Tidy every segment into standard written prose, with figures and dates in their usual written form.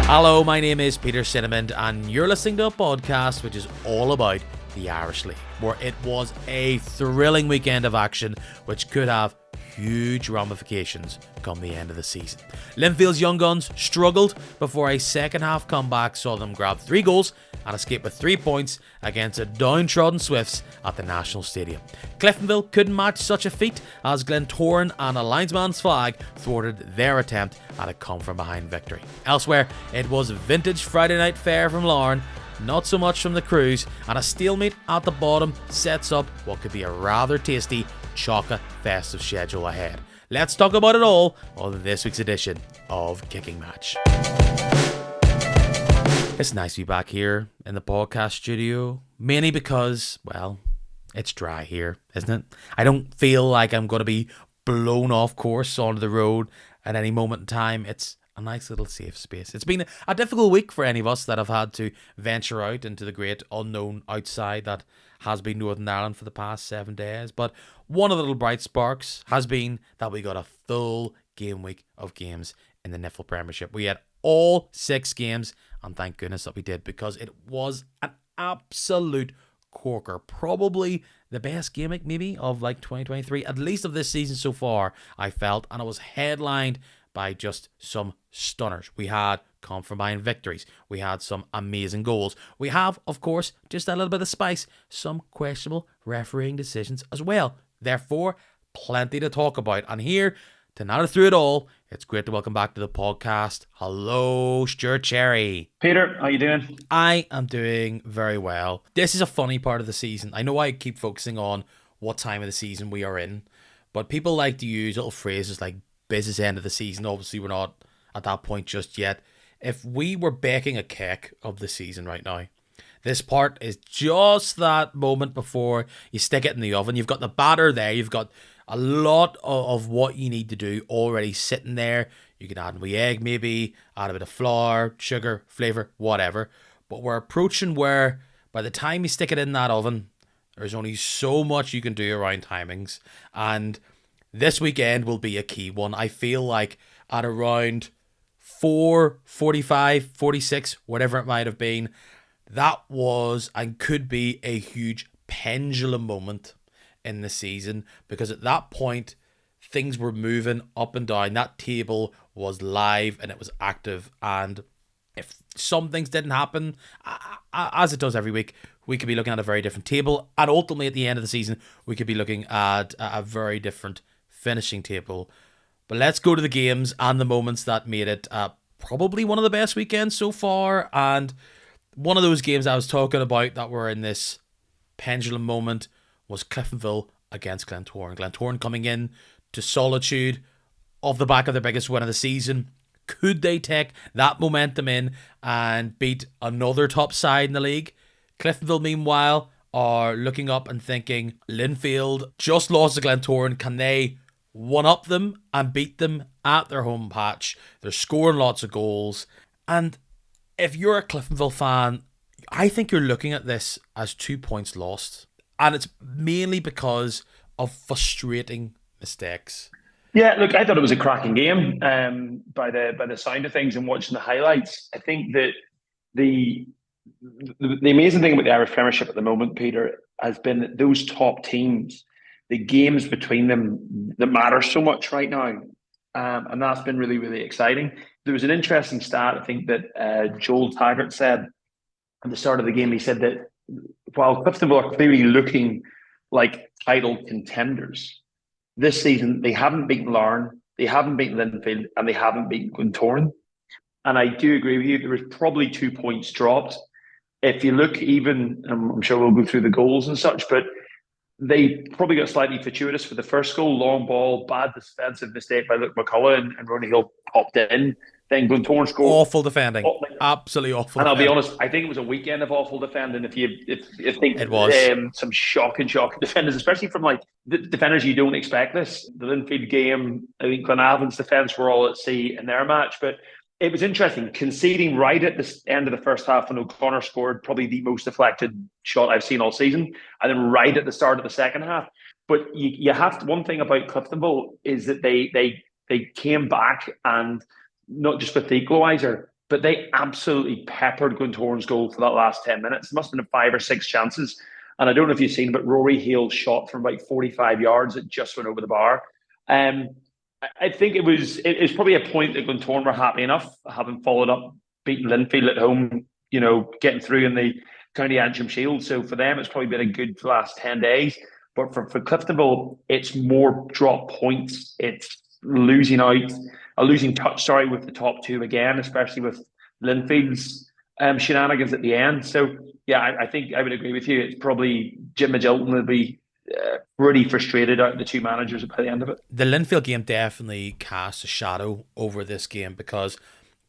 Hello, my name is Peter Cinnamon, and you're listening to a podcast which is all about the Irish League, where it was a thrilling weekend of action which could have huge ramifications come the end of the season. Linfield's Young Guns struggled before a second half comeback saw them grab 3 goals and escape with 3 points against the downtrodden Swifts at the National Stadium. Cliftonville couldn't match such a feat as Glentoran and a linesman's flag thwarted their attempt at a come-from-behind victory. Elsewhere, it was vintage Friday night fare from Larne, not so much from the Crews, and a stalemate at the bottom sets up what could be a rather tasty chocolate festive schedule ahead. Let's talk about it all on this week's edition of Kicking Match. It's nice to be back here in the podcast studio, mainly because, well, it's dry here, isn't it? I don't feel like I'm going to be blown off course onto the road at any moment in time. It's a nice little safe space. It's been a difficult week for any of us that have had to venture out into the great unknown outside that has been Northern Ireland for the past 7 days. But one of the little bright sparks has been that we got a full game week of games in the Linfield Premiership. We had all 6 games, and thank goodness that we did, because it was an absolute corker. Probably the best game week maybe of like 2023, at least of this season so far, I felt, and it was headlined by just some stunners. We had come-from-behind victories. We had some amazing goals. We have, of course, just a little bit of spice, some questionable refereeing decisions as well. Therefore, plenty to talk about. And here, to natter through it all, it's great to welcome back to the podcast. Hello, Stewart Cherry. Peter, how you doing? I am doing very well. This is a funny part of the season. I know I keep focusing on what time of the season we are in, but people like to use little phrases like business end of the season. Obviously, we're not at that point just yet. If we were baking a cake of the season right now, this part is just that moment before you stick it in the oven. You've got the batter there. You've got a lot of what you need to do already sitting there. You can add a wee egg maybe, add a bit of flour, sugar, flavour, whatever. But we're approaching where by the time you stick it in that oven, there's only so much you can do around timings. And this weekend will be a key one. I feel like at around 4:45, 46, whatever it might have been, that was and could be a huge pendulum moment in the season, because at that point things were moving up and down. That table was live and it was active, and if some things didn't happen, as it does every week, we could be looking at a very different table, and ultimately at the end of the season we could be looking at a very different finishing table. But let's go to the games and the moments that made it probably one of the best weekends so far. And one of those games I was talking about that were in this pendulum moment was Cliftonville against Glentoran. Glentoran coming in to solitude off the back of their biggest win of the season. Could they take that momentum in and beat another top side in the league? Cliftonville, meanwhile, are looking up and thinking, Linfield just lost to Glentoran. Can they one-up them and beat them at their home patch? They're scoring lots of goals. And if you're a Cliftonville fan, I think you're looking at this as 2 points lost. And it's mainly because of frustrating mistakes. Yeah, look, I thought it was a cracking game by the sound of things and watching the highlights. I think that the amazing thing about the Irish Premiership at the moment, Peter, has been that those top teams, the games between them that matter so much right now. And that's been really, really exciting. There was an interesting stat, I think, that Joel Taggart said at the start of the game. He said that while Cliftonville are clearly looking like title contenders, this season they haven't beaten Larne, they haven't beaten Linfield, and they haven't beaten Glentoran. And I do agree with you, there was probably 2 points dropped. If you look even, I'm sure we'll go through the goals and such, but they probably got slightly fortuitous for the first goal. Long ball, bad defensive mistake by Luke McCullough, and Ronnie Hill popped in. Then Glentoran scored. Awful defending. Absolutely awful. And defending. I'll be honest, I think it was a weekend of awful defending. If think it was some shocking defenders, especially from like the defenders you don't expect this. The Linfield game, I think Glenavan's defence were all at sea in their match, but it was interesting, conceding right at the end of the first half when O'Connor scored probably the most deflected shot I've seen all season, and then right at the start of the second half. But you have to, one thing about Cliftonville is that they came back, and not just with the equaliser, but they absolutely peppered Glentoran's goal for that last 10 minutes. It must have been 5 or 6 chances. And I don't know if you've seen, but Rory Hale's shot from about 45 yards, it just went over the bar. Um, I think it's probably a point that Glentoran were happy enough, having followed up beating Linfield at home, getting through in the County Antrim Shield. So for them, it's probably been a good last 10 days. But for Cliftonville, it's more drop points. It's losing out, a losing touch, sorry, with the top two again, especially with Linfield's shenanigans at the end. So, yeah, I think I would agree with you. It's probably Jim Magilton will be pretty frustrated out of the two managers by the end of it. The Linfield game definitely casts a shadow over this game because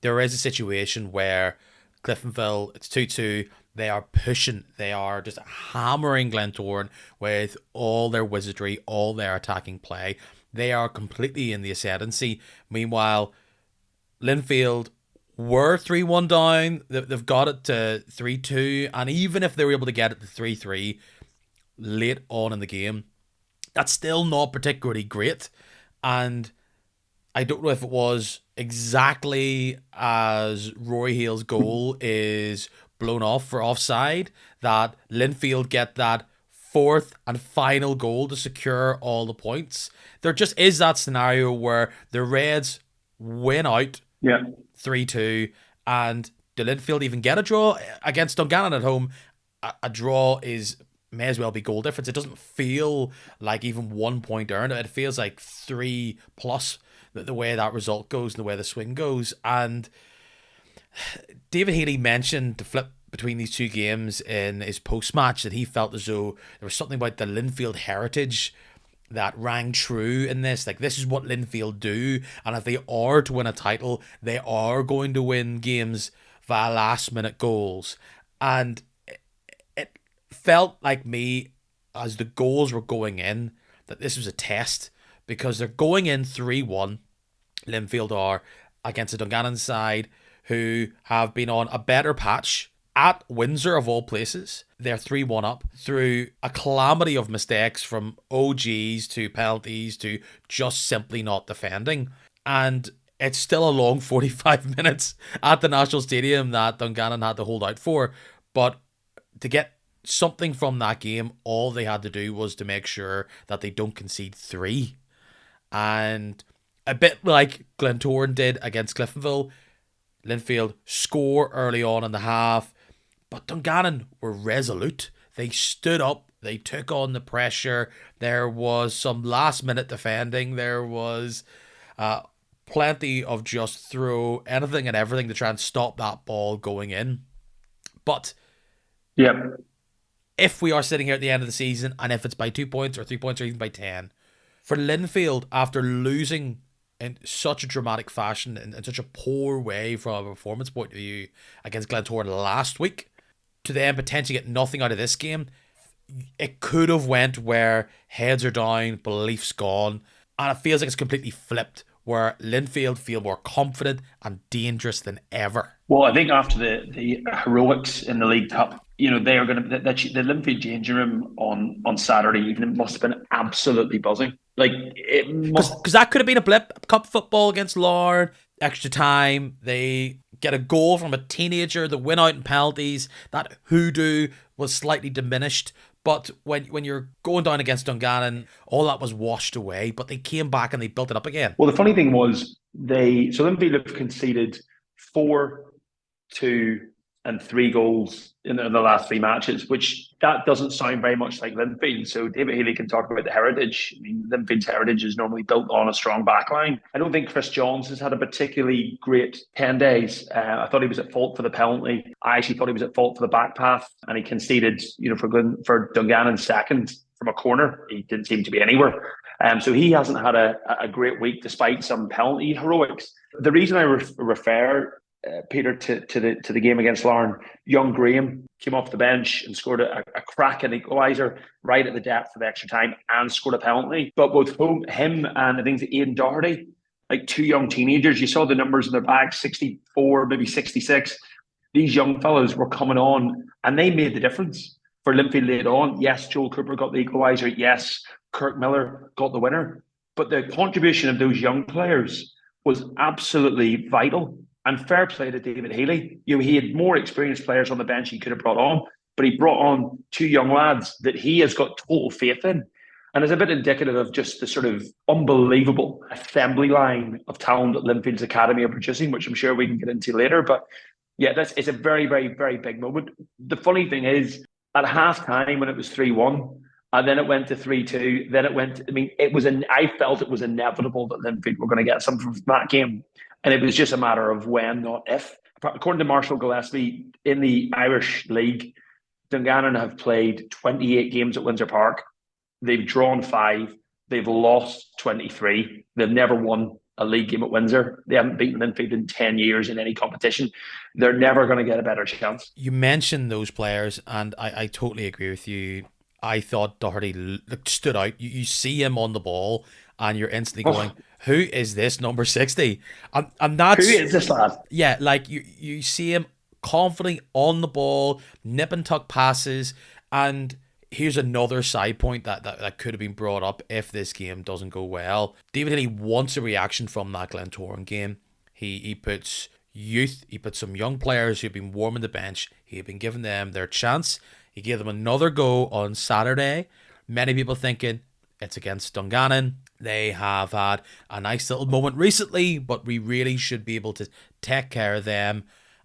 there is a situation where Cliftonville, it's 2-2, they are pushing, they are just hammering Glentoran with all their wizardry, all their attacking play. They are completely in the ascendancy. Meanwhile, Linfield were 3-1 down. They've got it to 3-2. And even if they were able to get it to 3-3 late on in the game, that's still not particularly great. And I don't know if it was exactly as Rory Hale's goal is blown off for offside that Linfield get that fourth and final goal to secure all the points. There just is that scenario where the Reds win out 3-2, and do Linfield even get a draw against Dungannon at home? A draw may as well be goal difference. It doesn't feel like even 1 point earned. It feels like 3+ the way that result goes and the way the swing goes. And David Healy mentioned the flip between these two games in his post-match that he felt as though there was something about the Linfield heritage that rang true in this. Like, this is what Linfield do, and if they are to win a title, they are going to win games via last-minute goals. And it felt like me, as the goals were going in, that this was a test, because they're going in 3-1, Linfield are, against a Dungannon side who have been on a better patch at Windsor of all places. They're 3-1 up through a calamity of mistakes, from OGs to penalties to just simply not defending. And it's still a long 45 minutes at the National Stadium that Dungannon had to hold out for. But to get something from that game, all they had to do was to make sure that they don't concede 3. And a bit like Glentoran did against Cliftonville, Linfield score early on in the half, but Dungannon were resolute. They stood up, they took on the pressure. There was some last minute defending. There was plenty of just throw anything and everything to try and stop that ball going in. But if we are sitting here at the end of the season, and if it's by 2 points or 3 points or even by 10, for Linfield, after losing in such a dramatic fashion, in such a poor way from a performance point of view against Glentoran last week, to then potentially get nothing out of this game, it could have went where heads are down, beliefs gone, and it feels like it's completely flipped, where Linfield feel more confident and dangerous than ever. Well, I think after the heroics in the League Cup, they are going to the Linfield changing room on Saturday evening must have been absolutely buzzing. Like, it must, because that could have been a blip. Cup football against Larne, extra time, they get a goal from a teenager, the win out in penalties. That hoodoo was slightly diminished. But when you're going down against Dungannon, all that was washed away. But they came back and they built it up again. Well, the funny thing was, Linfield have conceded 4, 2, and 3 goals in the last 3 matches, which that doesn't sound very much like Linfield. So David Healy can talk about the heritage. I mean, Linfield's heritage is normally built on a strong backline. I don't think Chris Johns has had a particularly great 10 days. I thought he was at fault for the penalty. I actually thought he was at fault for the back path, and he conceded, for Dungannon second from a corner. He didn't seem to be anywhere. So he hasn't had a great week despite some penalty heroics. The reason I refer Peter to the game against Larne, young Graham came off the bench and scored a cracking equaliser right at the depth of extra time and scored a penalty. But both him and I think Aidan Doherty, like 2 young teenagers, you saw the numbers in their back, 64, maybe 66. These young fellas were coming on and they made the difference for Linfield later on. Yes, Joel Cooper got the equaliser. Yes, Kirk Miller got the winner. But the contribution of those young players was absolutely vital And fair play to David Healy. He had more experienced players on the bench he could have brought on, but he brought on two young lads that he has got total faith in. And it's a bit indicative of just the sort of unbelievable assembly line of talent that Linfield's Academy are producing, which I'm sure we can get into later. But yeah, it's a very, very, very big moment. The funny thing is, at half time when it was 3-1, and then it went to 3-2, then it went, I felt it was inevitable that Linfield were going to get something from that game. And it was just a matter of when, not if. According to Marshall Gillespie, in the Irish League, Dungannon have played 28 games at Windsor Park. They've drawn 5. They've lost 23. They've never won a league game at Windsor. They haven't beaten Linfield in 10 years in any competition. They're never going to get a better chance. You mentioned those players, and I totally agree with you. I thought Doherty stood out. You see him on the ball, and you're instantly going, who is this number 60? And that's... Who is this lad? Yeah, like you see him confidently on the ball, nip and tuck passes, and here's another side point that could have been brought up if this game doesn't go well. David Healy wants a reaction from that Glentoran game. He puts youth, he puts some young players who've been warming the bench. He had been giving them their chance. He gave them another go on Saturday. Many people thinking it's against Dungannon. They have had a nice little moment recently, but we really should be able to take care of them.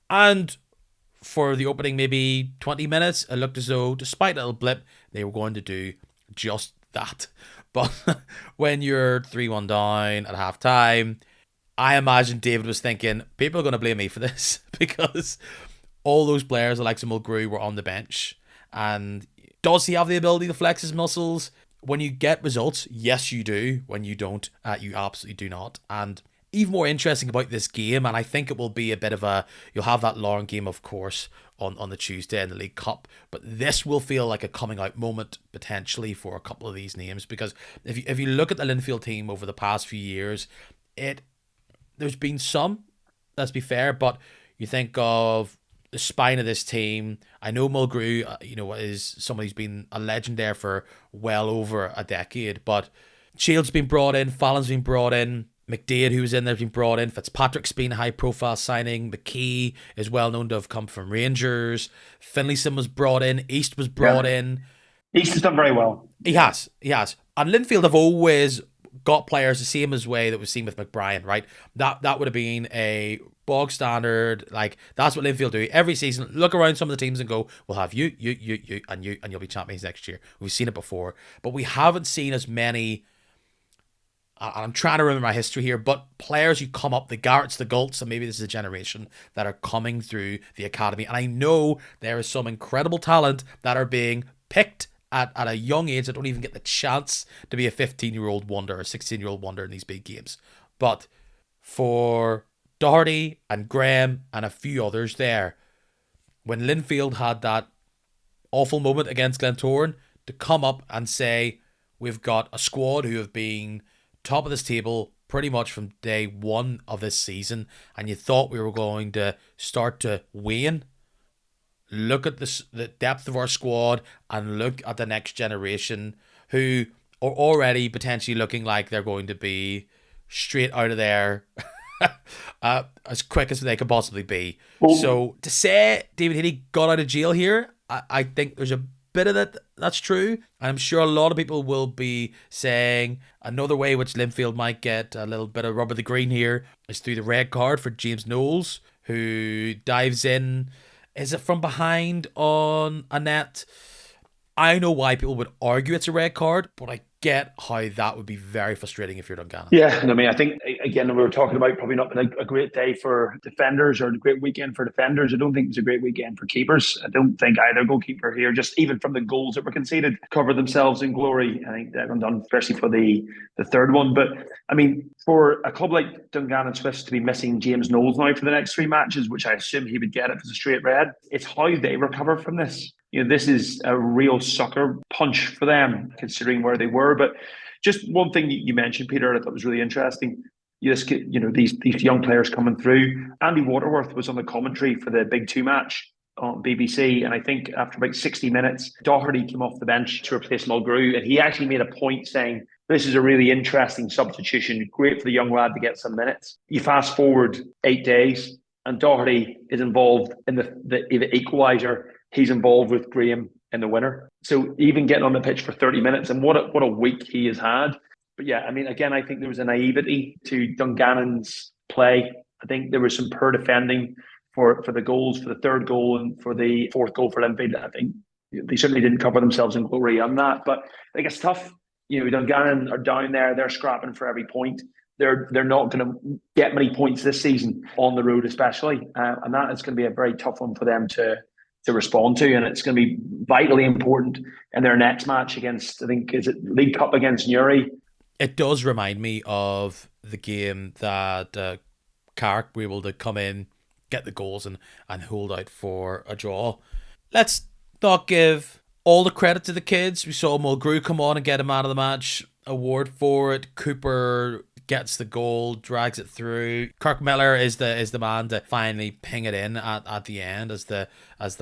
And for the opening maybe 20 minutes, it looked as though, despite a little blip, they were going to do just that. But when you're 3-1 down at half time, I imagine David was thinking, people are going to blame me for this because all those players, like Mulgrew, were on the bench. And does he have the ability to flex his muscles? When you get results, yes, you do. When you don't, you absolutely do not. And even more interesting about this game, and I think it will be a bit of you'll have that long game, of course, on the Tuesday in the League Cup, but this will feel like a coming out moment potentially for a couple of these names, because if you look at the Linfield team over the past few years, there's been some, let's be fair, but you think of the spine of this team. I know Mulgrew, is somebody who's been a legend there for well over a decade, but Shields been brought in, Fallon's been brought in, McDade, who was in there, has been brought in, Fitzpatrick's been a high-profile signing, McKee is well known to have come from Rangers, Finlayson was brought in, East was brought in. East has done very well. He has. And Linfield have always got players the same as way that we've seen with McBrien, right? That would have been a bog standard, like that's what Linfield do every season. Look around some of the teams and go, we'll have you, and you'll be champions next year. We've seen it before, but we haven't seen as many. I'm trying to remember my history here, but players who come up, the Garretts, the Galts, and maybe this is a generation that are coming through the academy. And I know there is some incredible talent that are being picked at a young age that don't even get the chance to be a 15-year-old wonder or a 16-year-old wonder in these big games. But for Doherty and Graham and a few others there, when Linfield had that awful moment against Glentoran, to come up and say, we've got a squad who have been top of this table pretty much from day one of this season, and you thought we were going to start to wane. Look at the depth of our squad and look at the next generation who are already potentially looking like they're going to be straight out of there as quick as they could possibly be. Well, so to say David Healy got out of jail here, I think there's a bit of that's true. I'm sure a lot of people will be saying another way which Linfield might get a little bit of rub of the green here is through the red card for James Knowles, who dives in. Is it from behind on a net? I know why people would argue it's a red card, but I get how that would be very frustrating if you're Dungannon. Yeah, and I mean, I think, again, we were talking about probably not been a great day for defenders or a great weekend for defenders. I don't think it was a great weekend for keepers. I don't think either goalkeeper here, just even from the goals that were conceded, covered themselves in glory. I think everyone done, especially for the third one. But, I mean, for a club like Dungannon Swifts to be missing James Knowles now for the next 3 matches, which I assume he would get if it's a straight red, it's how they recover from this. This is a real sucker punch for them, considering where they were. But just one thing you mentioned, Peter, I thought was really interesting. These young players coming through. Andy Waterworth was on the commentary for the Big Two match on BBC, and I think after about 60 minutes, Doherty came off the bench to replace Mulgrew, and he actually made a point saying, this is a really interesting substitution, great for the young lad to get some minutes. You fast forward 8 days, and Doherty is involved in the equaliser. He's involved with Graham in the winner. So even getting on the pitch for 30 minutes, and what a week he has had. But yeah, I mean, again, I think there was a naivety to Dungannon's play. I think there was some poor defending for the goals, for the third goal and for the fourth goal for Linfield. I think they certainly didn't cover themselves in glory on that. But I think it's tough. Dungannon are down there. They're scrapping for every point. They're not going to get many points this season on the road, especially, and that is going to be a very tough one for them to respond to, and it's going to be vitally important in their next match against, I think, is it League Cup against Newry? It does remind me of the game that Carrick were able to come in, get the goals, and hold out for a draw. Let's not give all the credit to the kids. We saw Mulgrew come on and get a man of the match award for it. Cooper gets the goal, drags it through. Kirk Miller is the man to finally ping it in at the end as the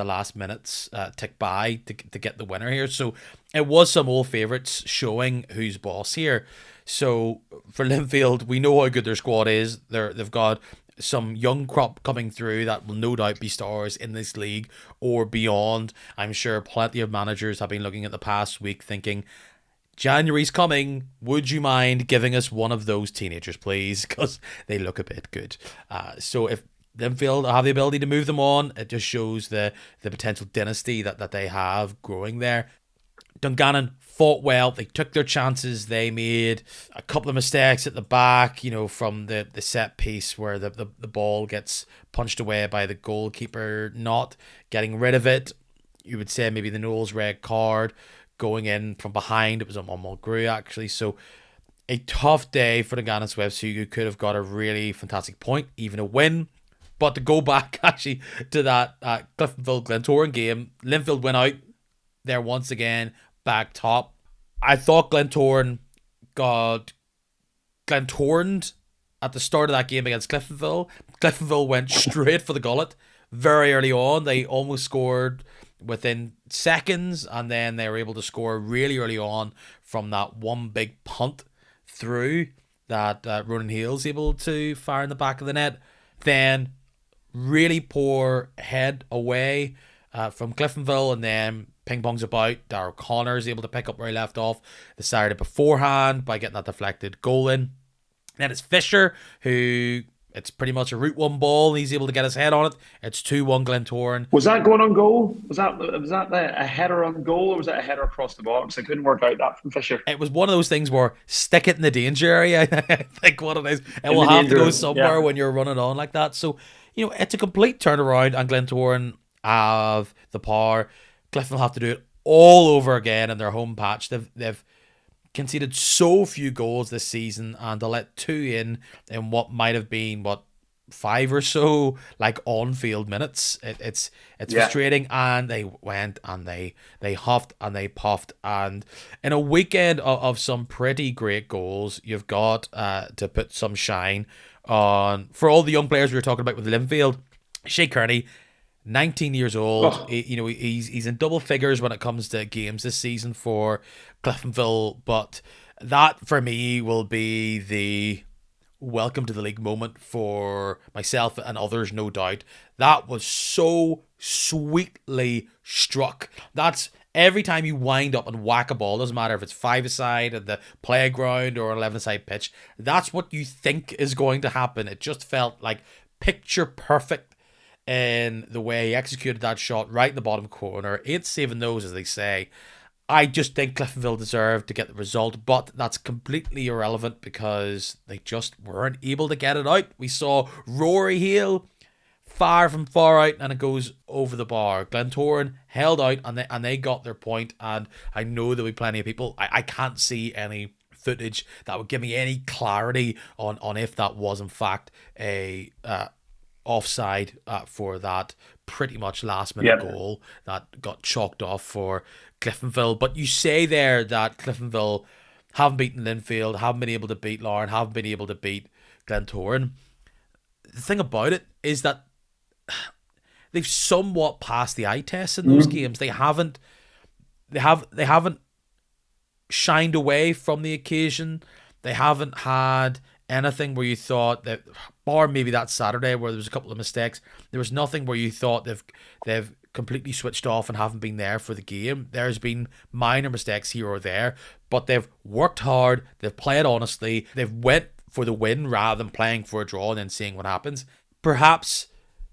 last minutes tick by to get the winner here. So it was some old favourites showing who's boss here. So for Linfield, we know how good their squad is. They've got some young crop coming through that will no doubt be stars in this league or beyond. I'm sure plenty of managers have been looking at the past week thinking, January's coming. Would you mind giving us one of those teenagers, please? Because they look a bit good. So if Linfield have the ability to move them on, it just shows the potential dynasty that they have growing there. Dungannon fought well. They took their chances. They made a couple of mistakes at the back, from the set piece where the ball gets punched away by the goalkeeper, not getting rid of it. You would say maybe the Knowles red card going in from behind. It was on Mulgrew, actually. So a tough day for the Dungannon Swifts, who could have got a really fantastic point, even a win. But to go back actually to that Cliftonville Glentoran game, Linfield went out there once again, back top. I thought Glentoran got Glentoraned at the start of that game against Cliftonville. Cliftonville went straight for the gullet very early on. They almost scored within seconds, and then they were able to score really early on from that one big punt through that Ronan Hale's able to fire in the back of the net. Then really poor head away from Cliftonville, and then ping pongs about. Darrell Connor is able to pick up where he left off the Saturday beforehand by getting that deflected goal in. Then it's Fisher, who it's pretty much a route one ball. He's able to get his head on it. It's 2-1 Glentoran. Was that going on goal? Was that a header on goal, or was that a header across the box? I couldn't work out that from Fisher. It was one of those things where stick it in the danger area. I think what it is. It will have to go somewhere when you're running on like that. So, it's a complete turnaround, and Glentoran have the power. Clifton will have to do it all over again in their home patch. They've conceded so few goals this season, and to let 2 in what might have been 5 or so like on-field minutes, it's frustrating. And they went and they huffed and they puffed, and in a weekend of some pretty great goals, you've got to put some shine on for all the young players we were talking about with Linfield. Shea Kearney, 19 years old. He's in double figures when it comes to games this season for Cliftonville, but that for me will be the welcome to the league moment for myself and others, no doubt. That was so sweetly struck. That's every time you wind up and whack a ball, doesn't matter if it's 5-a-side at the playground or an 11-a-side pitch, that's what you think is going to happen. It just felt like picture perfect in the way he executed that shot right in the bottom corner. Ain't saving those, as they say. I just think Cliftonville deserved to get the result, but that's completely irrelevant because they just weren't able to get it out. We saw Rory Hale far from far out, and it goes over the bar. Glentoran held out, and they got their point, and I know there'll be plenty of people. I can't see any footage that would give me any clarity on if that was in fact a offside for that pretty much last minute goal that got chalked off for Cliftonville. But you say there that Cliftonville haven't beaten Linfield, haven't been able to beat Lauren, haven't been able to beat Glentoran. The thing about it is that they've somewhat passed the eye test in those games. They haven't shined away from the occasion. They haven't had anything where you thought that, bar maybe that Saturday where there was a couple of mistakes, there was nothing where you thought they've completely switched off and haven't been there for the game. There's been minor mistakes here or there, but they've worked hard, they've played honestly, they've went for the win rather than playing for a draw and then seeing what happens. Perhaps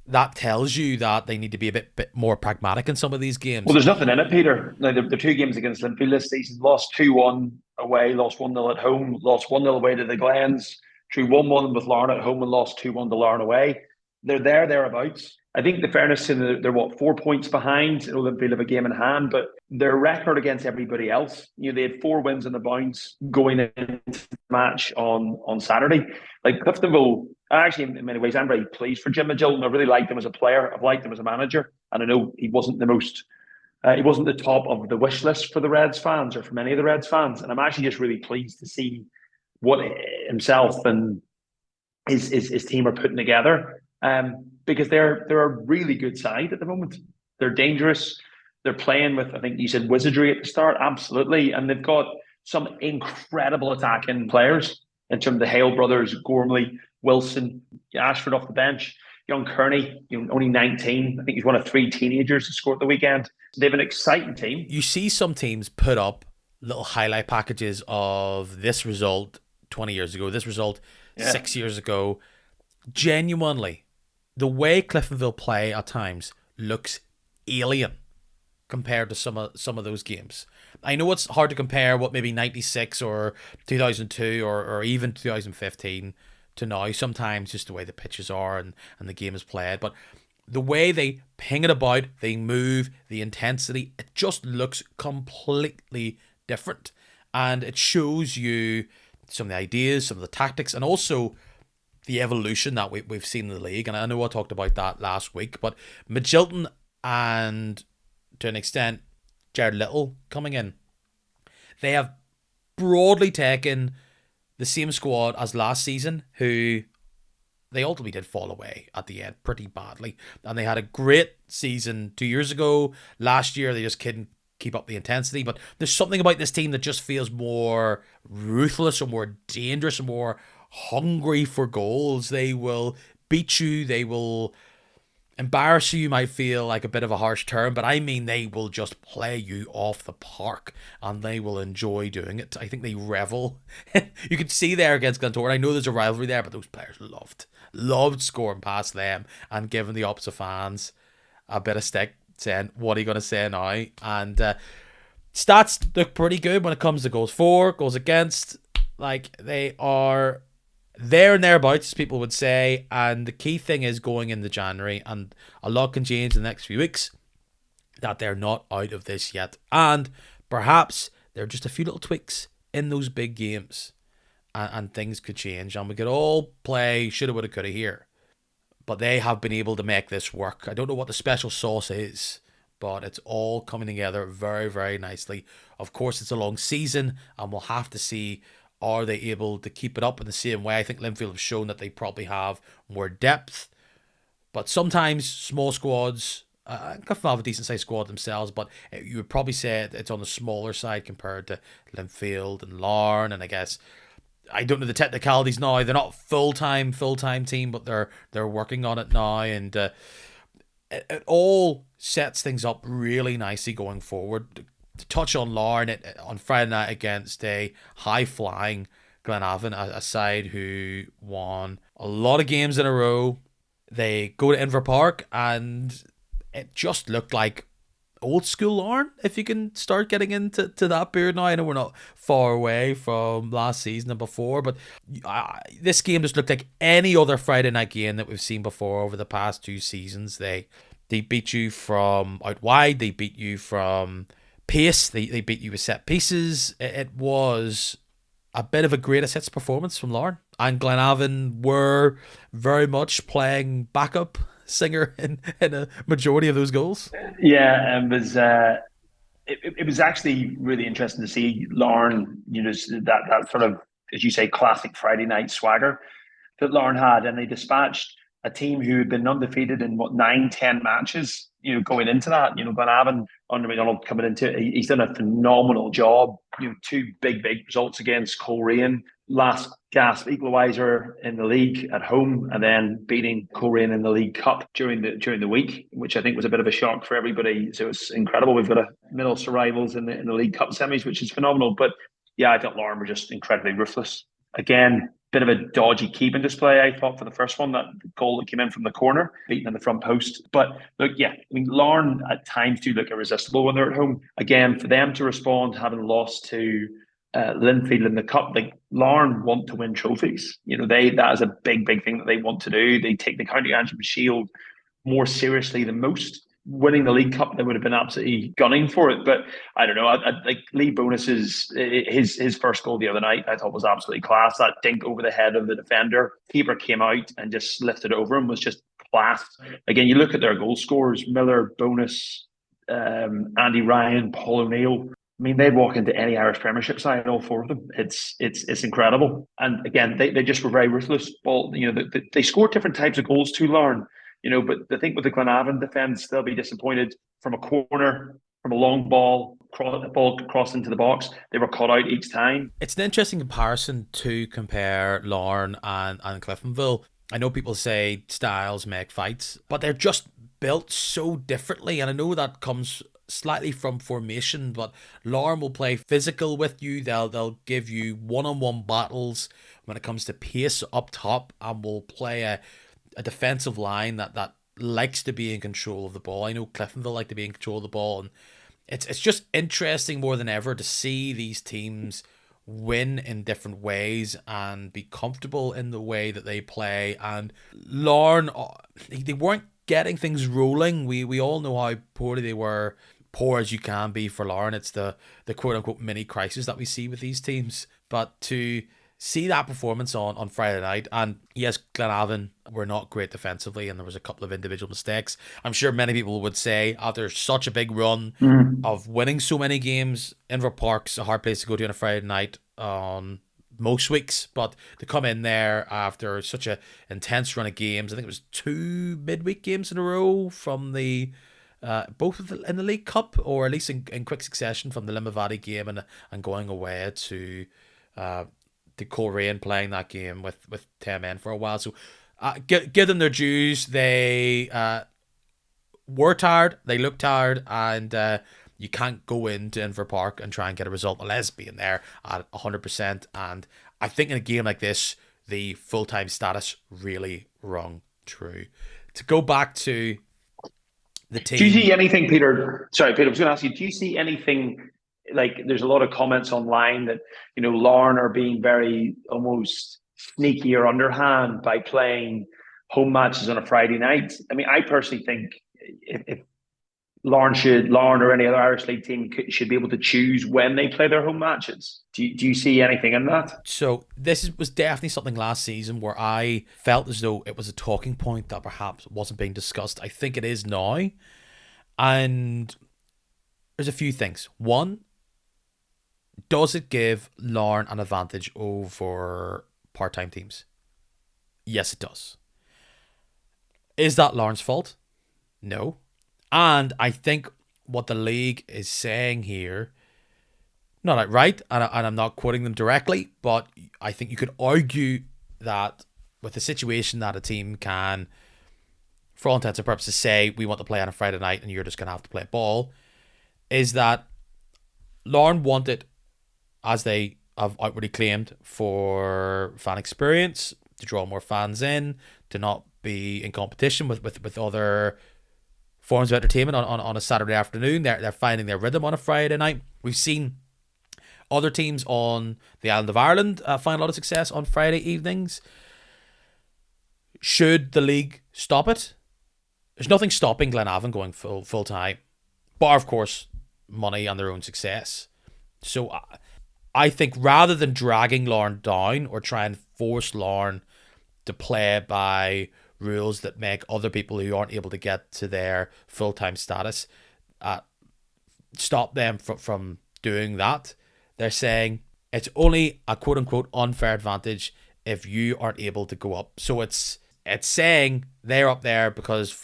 that tells you that they need to be a bit more pragmatic in some of these games. Well, there's nothing in it, Peter. Now, the two games against Linfield this season, lost 2-1 away, lost 1-0 at home, lost 1-0 away to the Glens, drew 1-1 with Larne at home and lost 2-1 to Larne away. They're thereabouts. I think the fairness to them, they're 4 points behind. Linfield have a game in hand, but their record against everybody else, they had 4 wins on the bounce going into the match on Saturday. Like Cliftonville, actually, in many ways, I'm very pleased for Jim Magilton. I really liked him as a player. I've liked him as a manager. And I know he wasn't he wasn't the top of the wish list for the Reds fans or for many of the Reds fans. And I'm actually just really pleased to see what himself and his team are putting together. Because they're a really good side at the moment. They're dangerous. They're playing with, I think you said, wizardry at the start. Absolutely. And they've got some incredible attacking players in terms of the Hale brothers, Gormley, Wilson, Ashford off the bench, young Kearney, only 19. I think he's one of 3 teenagers to score at the weekend. They have an exciting team. You see some teams put up little highlight packages of this result 20 years ago, this result 6 years ago. Genuinely, the way Cliftonville play at times looks alien compared to some of those games. I know it's hard to compare what maybe 96 or 2002 or even 2015 to now, sometimes just the way the pitches are and the game is played, but the way they ping it about, they move, the intensity, it just looks completely different. And it shows you some of the ideas, some of the tactics, and also the evolution that we've seen in the league. And I know I talked about that last week, but Magilton and, to an extent, Jared Little coming in, they have broadly taken the same squad as last season, who they ultimately did fall away at the end pretty badly. And they had a great season 2 years ago. Last year, they just couldn't keep up the intensity. But there's something about this team that just feels more ruthless or more dangerous and more hungry for goals. They will beat you. They will embarrass you. You might feel like a bit of a harsh term, but I mean they will just play you off the park and they will enjoy doing it. I think they revel. You could see there against Glentoran. I know there's a rivalry there, but those players loved scoring past them and giving the opposite fans a bit of stick, saying, what are you going to say now? And stats look pretty good when it comes to goals for, goals against. Like, they are there and thereabouts, people would say. And the key thing is going into January, and a lot can change in the next few weeks, that they're not out of this yet. And perhaps there are just a few little tweaks in those big games, and things could change, and we could all play shoulda, woulda, coulda here. But they have been able to make this work. I don't know what the special sauce is, but it's all coming together very, very nicely. Of course, it's a long season, and we'll have to see, are they able to keep it up in the same way? I think Linfield have shown that they probably have more depth. But sometimes small squads, Cliftonville have a decent-sized squad themselves, but you would probably say it's on the smaller side compared to Linfield and Larne, and I guess, I don't know the technicalities now. They're not full-time team, but they're working on it now, and it all sets things up really nicely going forward. To touch on Larne, on Friday night against a high-flying Glenavon, a side who won a lot of games in a row. They go to Inver Park, and it just looked like old school Larne, if you can start getting into that period now. I know we're not far away from last season and before, but this game just looked like any other Friday night game that we've seen before over the past 2 seasons. They beat you from out wide, they beat you from pace, they beat you with set pieces. It was a bit of a greatest hits performance from Larne, and Glenavon were very much playing backup singer in a majority of those goals. Yeah, it was actually really interesting to see Larne, that sort of, as you say, classic Friday night swagger that Larne had, and they dispatched a team who had been undefeated in what 9, 10 matches. Going into that, Glenavon under McDonald coming into it, he's done a phenomenal job. Two big results against Coleraine, last gasp equaliser in the league at home, and then beating Coleraine in the League Cup during the week, which I think was a bit of a shock for everybody. So it's incredible. We've got a Middlesbrough rivals in the League Cup semis, which is phenomenal. But yeah, I thought Lauren were just incredibly ruthless. Again, bit of a dodgy keeping display, I thought, for the first one, that goal that came in from the corner, beaten in the front post. But look, yeah, I mean, Lauren at times do look irresistible when they're at home. Again, for them to respond, having lost to Linfield in the cup, like Lauren want to win trophies. That is a big thing that they want to do. They take the County Antrim Shield more seriously than most. Winning the League Cup, they would have been absolutely gunning for it. But I don't know. Like Lee Bonus's his first goal the other night, I thought was absolutely class. That dink over the head of the defender, keeper came out and just lifted over him, was just class. Again, you look at their goal scorers: Miller, Bonus, Andy Ryan, Paul O'Neill. I mean, they'd walk into any Irish Premiership side, all four of them. It's incredible. And again, they just were very ruthless. Well, they scored different types of goals to learn. But I think with the Glenavon defence, they'll be disappointed from a corner, from a long ball crossed into the box. They were caught out each time. It's an interesting comparison to compare Larne and Cliftonville. I know people say styles make fights, but they're just built so differently. And I know that comes slightly from formation, but Larne will play physical with you. They'll give you one-on-one battles when it comes to pace up top, and will play a defensive line that likes to be in control of the ball. I know Cliftonville like to be in control of the ball, and it's just interesting more than ever to see these teams win in different ways and be comfortable in the way that they play. And Larne, they weren't getting things rolling. We all know how poorly they were, poor as you can be for Larne. It's the quote-unquote mini crisis that we see with these teams. But to see that performance on Friday night, and yes, Glenavon were not great defensively, and there was a couple of individual mistakes. I'm sure many people would say after such a big run of winning so many games, Inver Park's a hard place to go to on a Friday night on most weeks, but to come in there after such a intense run of games, I think it was 2 midweek games in a row from the both in the League Cup, or at least in quick succession from the Limavady game and going away to Coleraine, playing that game with 10 men for a while. So give them their dues. They were tired, they looked tired, and you can't go into Inver Park and try and get a result unless being there at 100%. And I think in a game like this, the full-time status really rung true. To go back to the team. Do you see anything, Peter? Sorry, Peter, I was going to ask you, do you see anything, like there's a lot of comments online that, Larne are being very almost sneaky or underhand by playing home matches on a Friday night? I mean, I personally think if Larne or any other Irish League team should be able to choose when they play their home matches. Do you see anything in that? So this was definitely something last season where I felt as though it was a talking point that perhaps wasn't being discussed. I think it is now. And there's a few things. One, does it give Larne an advantage over part-time teams? Yes, it does. Is that Larne's fault? No. And I think what the league is saying here, not outright, and I'm not quoting them directly, but I think you could argue that with the situation that a team can, for all intents and purposes, say we want to play on a Friday night and you're just going to have to play ball, is that Larne wanted, as they have outwardly claimed, for fan experience, to draw more fans in, to not be in competition with other forms of entertainment on a Saturday afternoon. They're finding their rhythm on a Friday night. We've seen other teams on the island of Ireland find a lot of success on Friday evenings. Should the league stop it? There's nothing stopping Glenavon going full time, bar of course money and their own success. So I think rather than dragging Larne down or try and force Larne to play by rules that make other people who aren't able to get to their full-time status stop them from doing that, they're saying it's only a quote-unquote unfair advantage if you aren't able to go up. So it's it's saying they're up there because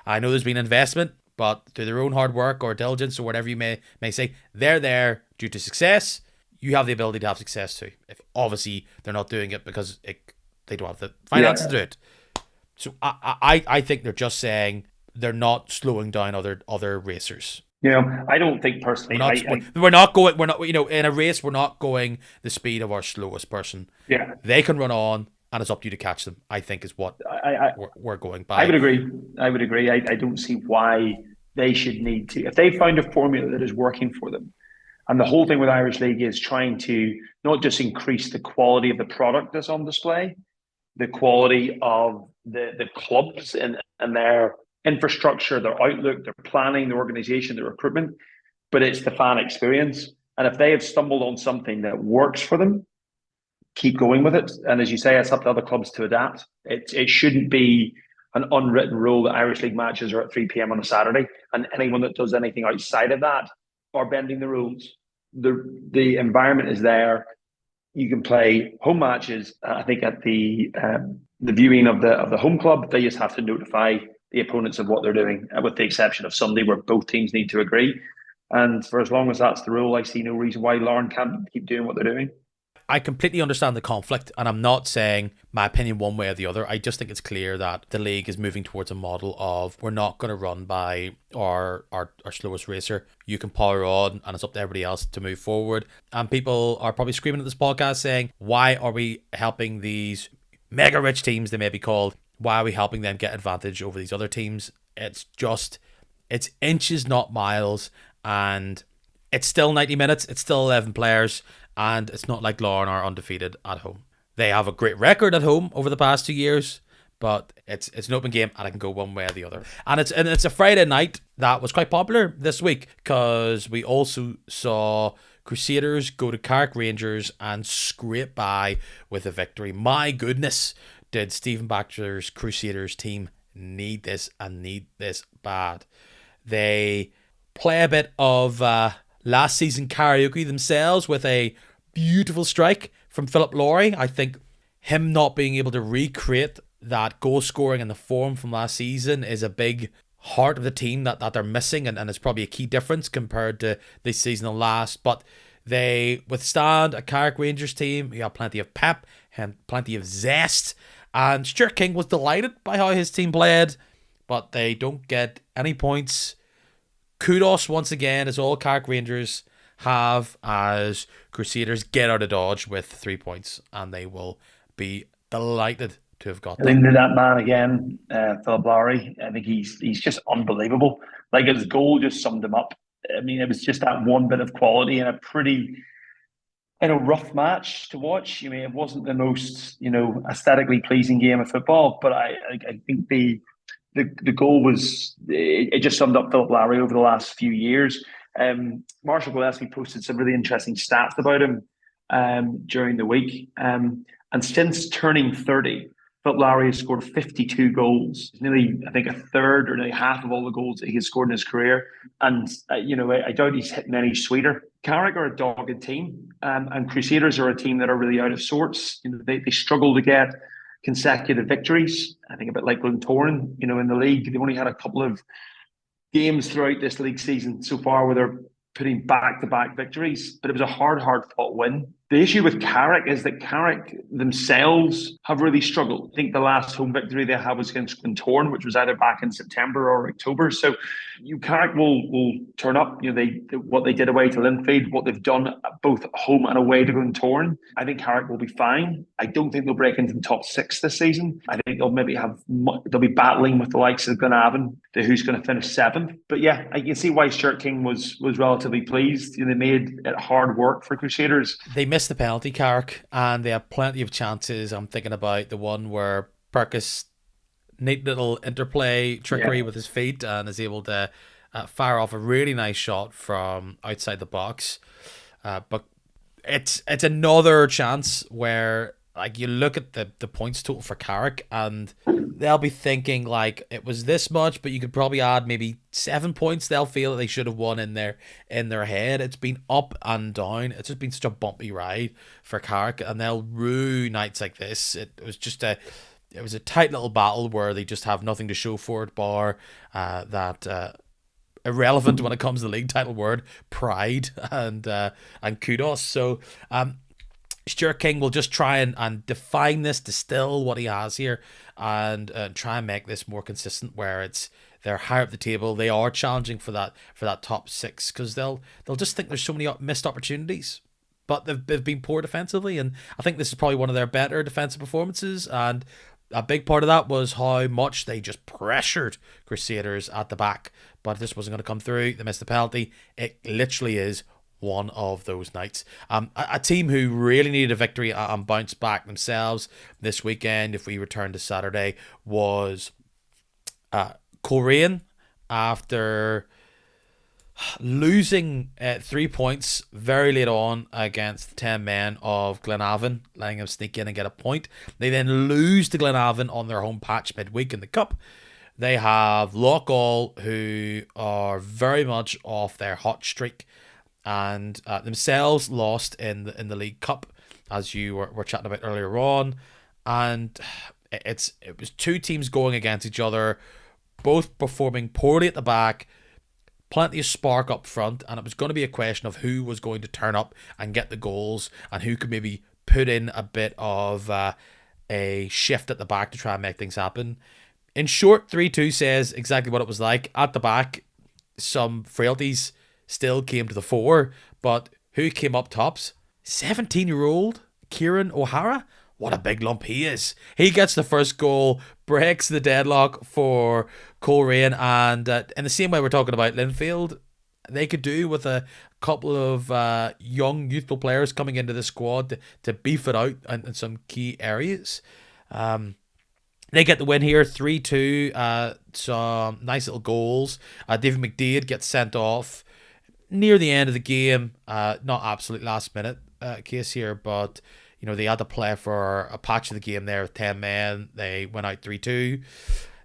I know there's been investment, but through their own hard work or diligence or whatever you may say, they're there due to success. You have the ability to have success too. If obviously they're not doing it because they don't have the finances to do it. So I think they're just saying they're not slowing down other racers. I don't think personally. We're not in a race. We're not going the speed of our slowest person. Yeah, they can run on, and it's up to you to catch them. I think is what we're going by. I would agree. I don't see why they should need to. If they found a formula that is working for them, and the whole thing with Irish League is trying to not just increase the quality of the product that's on display, the quality of the clubs and their infrastructure, their outlook, their planning, their organization, their recruitment, but it's the fan experience. And if they have stumbled on something that works for them, keep going with it. And as you say, it's up to other clubs to adapt. It shouldn't be an unwritten rule that Irish League matches are at 3 p.m. on a Saturday, and anyone that does anything outside of that are bending the rules. The environment is there. You can play home matches. I think at the viewing of the home club, they just have to notify the opponents of what they're doing, with the exception of Sunday, where both teams need to agree. And for as long as that's the rule, I see no reason why Lauren can't keep doing what they're doing. I completely understand the conflict, and I'm not saying my opinion one way or the other. I just think it's clear that the league is moving towards a model of we're not going to run by our slowest racer. You can power on, and it's up to everybody else to move forward. And people are probably screaming at this podcast saying, why are we helping these mega rich teams, they may be called? Why are we helping them get advantage over these other teams? It's inches, not miles, and it's still 90 minutes. It's still 11 players. And it's not like Lauren are undefeated at home. They have a great record at home over the past 2 years, but it's an open game and it can go one way or the other. And it's a Friday night that was quite popular this week because we also saw Crusaders go to Carrick Rangers and scrape by with a victory. My goodness, did Stephen Baxter's Crusaders team need this and need this bad. They play a bit of last season karaoke themselves with a beautiful strike from Philip Lowry. I think him not being able to recreate that goal scoring and the form from last season is a big heart of the team that they're missing, and it's probably a key difference compared to this season and last. But they withstand a Carrick Rangers team who have plenty of pep and plenty of zest, and Stewart King was delighted by how his team played, but they don't get any points. Kudos once again as all Carrick Rangers have as Crusaders get out of Dodge with 3 points, and they will be delighted to have got them. I think that man again, Philip Lowry, I think he's just unbelievable. Like, his goal just summed him up. I mean, it was just that one bit of quality in a pretty rough match to watch. I mean, it wasn't the most aesthetically pleasing game of football, but I think the goal was, it just summed up Philip Lowry over the last few years. Marshall Gillespie posted some really interesting stats about him during the week. And since turning 30, Philip Lowry has scored 52 goals. Nearly, I think, a third or nearly half of all the goals that he has scored in his career. And, I doubt he's hitting any sweeter. Carrick are a dogged team, and Crusaders are a team that are really out of sorts. They struggle to get consecutive victories. I think a bit like Glentoran, in the league. They've only had a couple of games throughout this league season so far where they're putting back-to-back victories, but it was a hard-fought win. The issue with Carrick is that Carrick themselves have really struggled. I think the last home victory they had was against Glentoran, which was either back in September or October. So Carrick will turn up. What they did away to Linfield, what they've done both home and away to Glentoran. I think Carrick will be fine. I don't think they'll break into the top 6 this season. I think they'll be battling with the likes of Dungannon, who's going to finish 7th. But yeah, I can see why Stewart King was relatively pleased. They made it hard work for Crusaders. They missed the penalty, Carrick, and they have plenty of chances. I'm thinking about the one where Perkis, neat little interplay trickery with his feet, and is able to fire off a really nice shot from outside the box. But it's another chance where, like, you look at the points total for Carrick and they'll be thinking like it was this much, but you could probably add maybe 7 points. They'll feel that they should have won in their head. It's been up and down. It's just been such a bumpy ride for Carrick, and they'll rue nights like this. It it was a tight little battle where they just have nothing to show for it, bar that irrelevant when it comes to the league title word, pride and kudos. So Stuart King will just try and define this, distill what he has here, and try and make this more consistent, where they're higher up the table. They are challenging for that top six, because they'll just think there's so many missed opportunities, but they've been poor defensively, and I think this is probably one of their better defensive performances. And a big part of that was how much they just pressured Crusaders at the back, but this wasn't going to come through. They missed the penalty. It literally is one of those nights. A team who really needed a victory and bounce back themselves this weekend, if we return to Saturday, was Coleraine, after losing 3 points very late on against the 10 men of Glenavon, letting them sneak in and get a point. They then lose to Glenavon on their home patch midweek in the Cup. They have Loughgall, who are very much off their hot streak, and themselves lost in the League Cup, as you were chatting about earlier on. And it was two teams going against each other, both performing poorly at the back, plenty of spark up front, and it was going to be a question of who was going to turn up and get the goals, and who could maybe put in a bit of a shift at the back to try and make things happen. In short, 3-2 says exactly what it was like. At the back, some frailties still came to the fore, but who came up tops? 17-year-old Kieran O'Hara. What a big lump he is. He gets the first goal, breaks the deadlock for Coleraine, and in the same way we're talking about Linfield, they could do with a couple of young, youthful players coming into the squad to beef it out in some key areas. They get the win here, 3-2. Some nice little goals. David McDade gets sent off near the end of the game. Not absolute last minute case here, but they had to play for a patch of the game there with 10 men. They went out 3-2.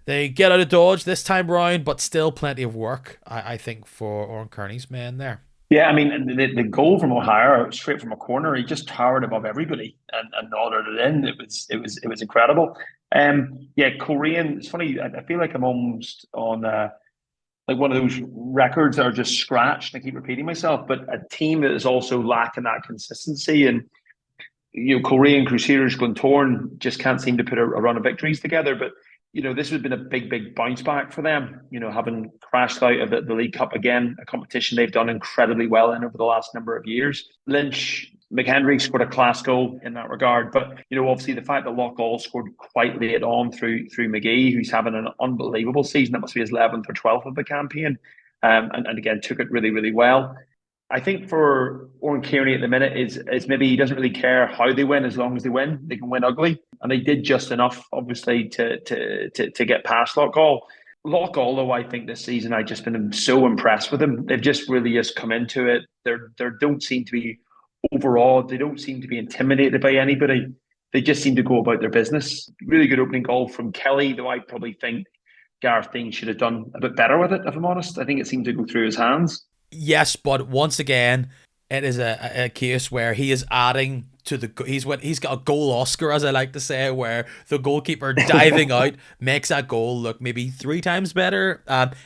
They get out of dodge this time round, but still plenty of work, I think, for Oran Kearney's men there. Yeah, I mean, the goal from O'Hara, straight from a corner, he just towered above everybody and nodded it in. It was incredible. Coleraine, it's funny, I feel like I'm almost on like one of those records that are just scratched, and I keep repeating myself, but a team that is also lacking that consistency. And Coleraine, Crusaders, Glentoran just can't seem to put a run of victories together. But this has been a big bounce back for them. Having crashed out of the League Cup again, a competition they've done incredibly well in over the last number of years. Lynch McHenry scored a class goal in that regard, but obviously the fact that Loughgall scored quite late on through McGee, who's having an unbelievable season. That must be his 11th or 12th of the campaign, and again took it really well. I think for Oran Kearney at the minute is maybe he doesn't really care how they win, as long as they win. They can win ugly, and they did just enough, obviously, to get past Loughgall. Loughgall, though, I think this season I've just been so impressed with them. They've just really just come into it. They don't seem to be overawed. They don't seem to be intimidated by anybody. They just seem to go about their business. Really good opening goal from Kelly, though I probably think Gareth Dean should have done a bit better with it, if I'm honest. I think it seemed to go through his hands. Yes, but once again, it is a case where he is adding to he's got a goal Oscar, as I like to say, where the goalkeeper diving out makes that goal look maybe 3 times better.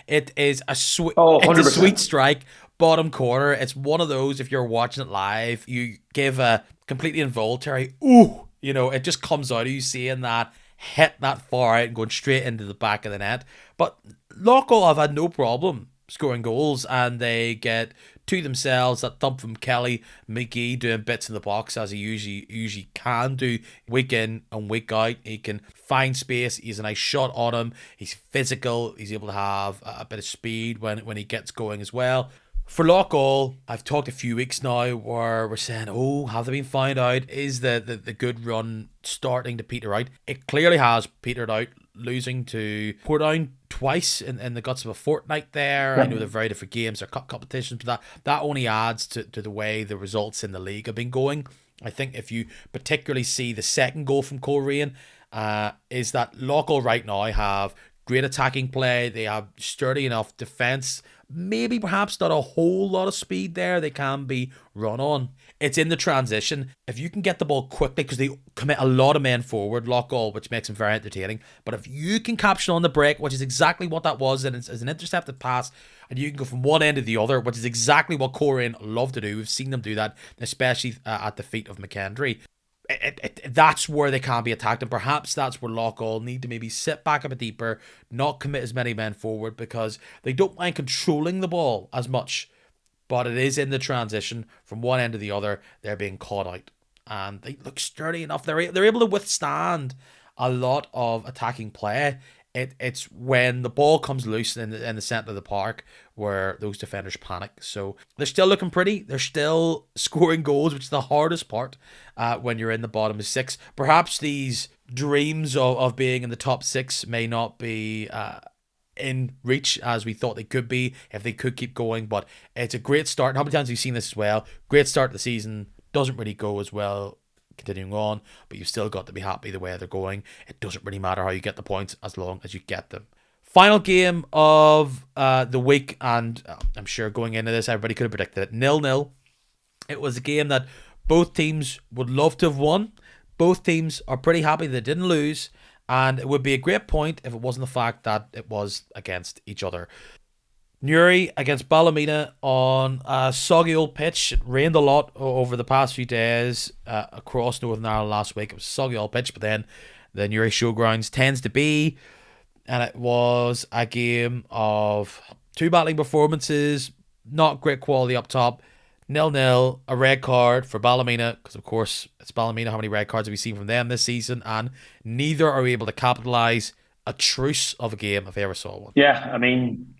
It is a it's a sweet strike, bottom corner. It's one of those, if you're watching it live, you give a completely involuntary ooh, it just comes out of you seeing that hit that far out and going straight into the back of the net. But Loughgall have had no problem scoring goals, and they get to themselves that thump from Kelly. McGee doing bits in the box, as he usually can do week in and week out. He can find space. He's a nice shot on him. He's physical. He's able to have a bit of speed when he gets going as well. For Loughgall, I've talked a few weeks now where we're saying, have they been found out? Is the good run starting to peter out? It clearly has petered out, losing to Portadown twice in the guts of a fortnight there. I know they're very different games, they're cup competitions, but that only adds to the way the results in the league have been going. I think if you particularly see the second goal from Coleraine, is that Loughgall right now have great attacking play. They have sturdy enough defense. Maybe perhaps not a whole lot of speed there. They can be run on. It's in the transition. If you can get the ball quickly, because they commit a lot of men forward, lock all, which makes them very entertaining. But if you can capture on the break, which is exactly what that was, and it's an intercepted pass, and you can go from one end to the other, which is exactly what Coleraine love to do. We've seen them do that, especially at the feet of McKendry. That's where they can be attacked, and perhaps that's where Loughgall need to maybe sit back a bit deeper, not commit as many men forward, because they don't mind controlling the ball as much, but it is in the transition from one end to the other. They're being caught out, and they look sturdy enough. They're able to withstand a lot of attacking play. It's when the ball comes loose in the centre of the park where those defenders panic. So they're still looking pretty. They're still scoring goals, which is the hardest part when you're in the bottom of six. Perhaps these dreams of being in the top six may not be in reach as we thought they could be if they could keep going. But it's a great start. How many times have you seen this as well? Great start to the season. Doesn't really go as well continuing on, but you've still got to be happy the way they're going. It doesn't really matter how you get the points as long as you get them. Final game of the week, and I'm sure going into this everybody could have predicted it, 0-0. It was a game that both teams would love to have won. Both teams are pretty happy they didn't lose, and it would be a great point if it wasn't the fact that it was against each other. Newry against Ballymena on a soggy old pitch. It rained a lot over the past few days across Northern Ireland last week. It was a soggy old pitch, but then the Newry Showgrounds tends to be. And it was a game of two battling performances, not great quality up top. 0-0, a red card for Ballymena, because of course it's Ballymena. How many red cards have we seen from them this season? And neither are able to capitalise a truce of a game if I ever saw one. Yeah, I mean,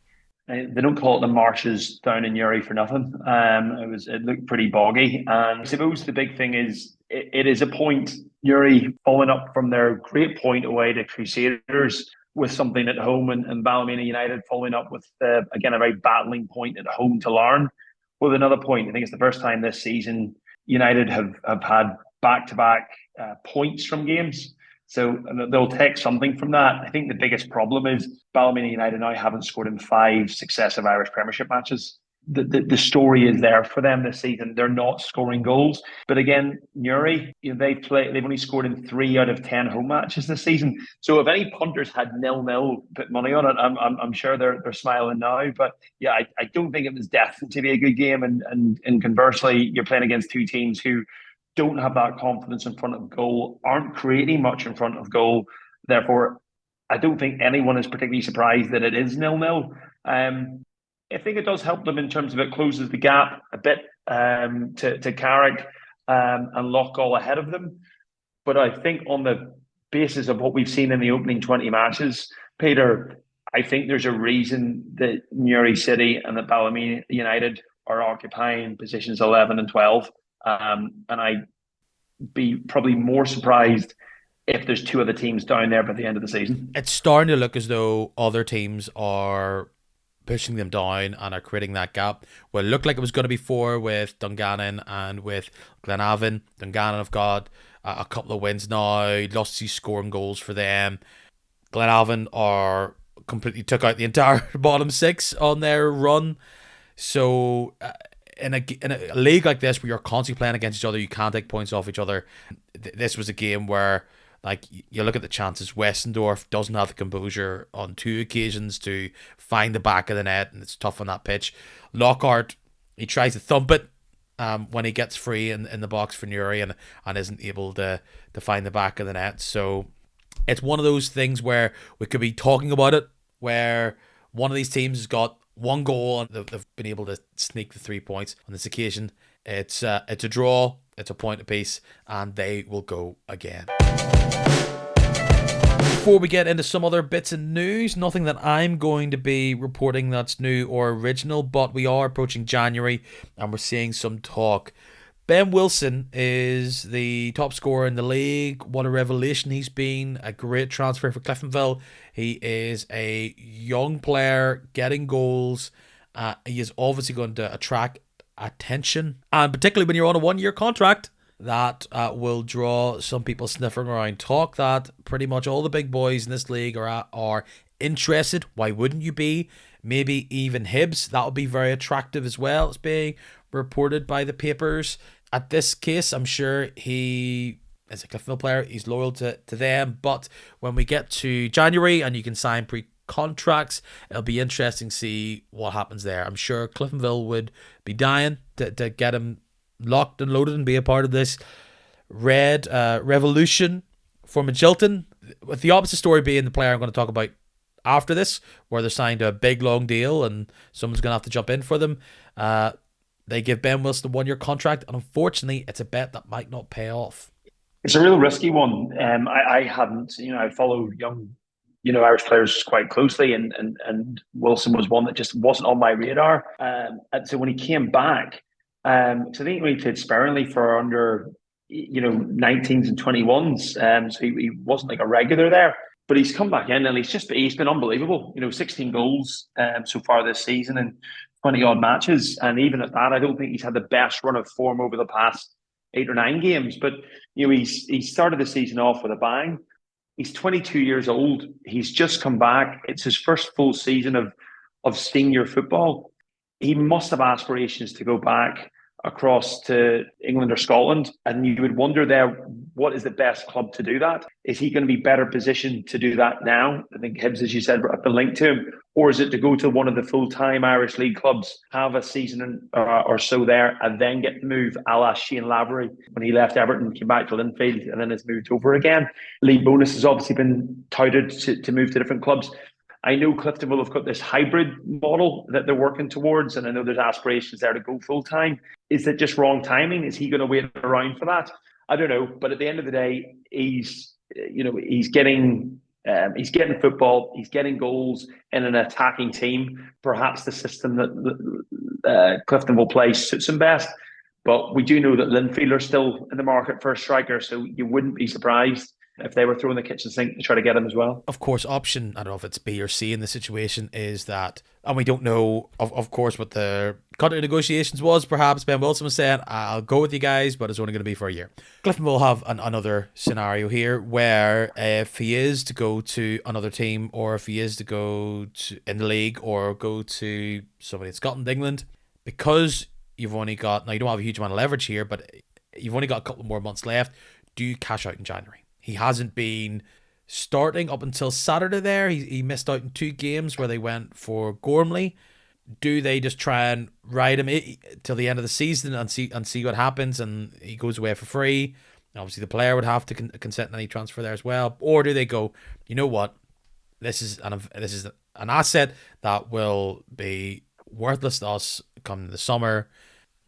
they don't call it the marshes down in Newry for nothing. It looked pretty boggy, and I suppose the big thing is it is a point. Newry following up from their great point away to Crusaders with something at home, and Ballymena United following up with again a very battling point at home to Larne with another point. I think it's the first time this season United have had back-to-back points from games. So they'll take something from that. I think the biggest problem is Ballymena United now haven't scored in 5 successive Irish Premiership matches. The story is there for them this season. They're not scoring goals. But again, Newry, they've only scored in 3 out of 10 home matches this season. So if any punters had 0-0 put money on it, I'm sure they're smiling now. But yeah, I don't think it was destined to be a good game. And conversely, you're playing against two teams who don't have that confidence in front of goal, aren't creating much in front of goal. Therefore, I don't think anyone is particularly surprised that it is 0-0. I think it does help them in terms of it closes the gap a bit to Carrick and Loughgall ahead of them. But I think on the basis of what we've seen in the opening 20 matches, Peter, I think there's a reason that Newry City and that Ballymena United are occupying positions 11 and 12. And I'd be probably more surprised if there's 2 other teams down there by the end of the season. It's starting to look as though other teams are pushing them down and are creating that gap. Well, it looked like it was going to be 4 with Dungannon and with Glenavon. Dungannon have got a couple of wins now. Lost to scoring goals for them. Glenavon are completely took out the entire bottom 6 on their run. So in a league like this where you're constantly playing against each other, you can't take points off each other. This was a game where, like, you look at the chances. Westendorf doesn't have the composure on 2 occasions to find the back of the net, and it's tough on that pitch. Lockhart, he tries to thump it when he gets free in the box for Newry and isn't able to find the back of the net. So it's one of those things where we could be talking about it, where one of these teams has got 1 goal and they've been able to sneak the 3 points. On this occasion, it's a draw, it's a point apiece, and they will go again. Before we get into some other bits of news, nothing that I'm going to be reporting that's new or original, but we are approaching January and we're seeing some talk. Ben Wilson is the top scorer in the league. What a revelation he's been. A great transfer for Cliftonville. He is a young player getting goals. He is obviously going to attract attention, and particularly when you're on a 1-year contract, that will draw some people sniffing around. Talk that pretty much all the big boys in this league are interested. Why wouldn't you be? Maybe even Hibs. That would be very attractive as well. It's being reported by the papers. At this case, I'm sure he is a Cliftonville player. He's loyal to them. But when we get to January and you can sign pre-contracts, it'll be interesting to see what happens there. I'm sure Cliftonville would be dying to get him locked and loaded and be a part of this red revolution for Magilton. With the opposite story being the player I'm going to talk about after this, where they're signed a big long deal and someone's going to have to jump in for them. They give Ben Wilson a 1-year contract, and unfortunately, it's a bet that might not pay off. It's a real risky one. I hadn't, I follow young, Irish players quite closely, and Wilson was one that just wasn't on my radar. And so when he came back, so I think he played sparingly for under, 19s and 21s. So he wasn't like a regular there. But he's come back in and he's been unbelievable. 16 goals so far this season and 20 odd matches. And even at that, I don't think he's had the best run of form over the past 8 or 9 games. But he started the season off with a bang. He's 22 years old. He's just come back. It's his first full season of senior football. He must have aspirations to go back across to England or Scotland. And you would wonder there, what is the best club to do that? Is he going to be better positioned to do that now? I think Hibs, as you said, have been linked to him. Or is it to go to one of the full-time Irish League clubs, have a season or so there, and then get the move a la Shane Lavery when he left Everton, came back to Linfield, and then has moved over again? Lee Bonus has obviously been touted to move to different clubs. I know Clifton will have got this hybrid model that they're working towards, and I know there's aspirations there to go full-time. Is it just wrong timing? Is he going to wait around for that? I don't know. But at the end of the day, he's getting football, he's getting goals in an attacking team. Perhaps the system that Clifton will play suits him best. But we do know that Linfield are still in the market for a striker, so you wouldn't be surprised if they were throwing the kitchen sink to try to get him as well. Of course, option, I don't know if it's B or C in the situation, is that, and we don't know, of course, what the contract negotiations was. Perhaps Ben Wilson was saying, I'll go with you guys, but it's only going to be for a year. Clifton will have another scenario here where if he is to go to another team, or if he is to go to in the league, or go to somebody in Scotland, England, because you've only got, now you don't have a huge amount of leverage here, but you've only got a couple more months left, do you cash out in January? He hasn't been starting up until Saturday there. He missed out in 2 games where they went for Gormley. Do they just try and ride him till the end of the season and see what happens, and he goes away for free? Obviously, the player would have to consent to any transfer there as well. Or do they go, you know what, this is an asset that will be worthless to us come the summer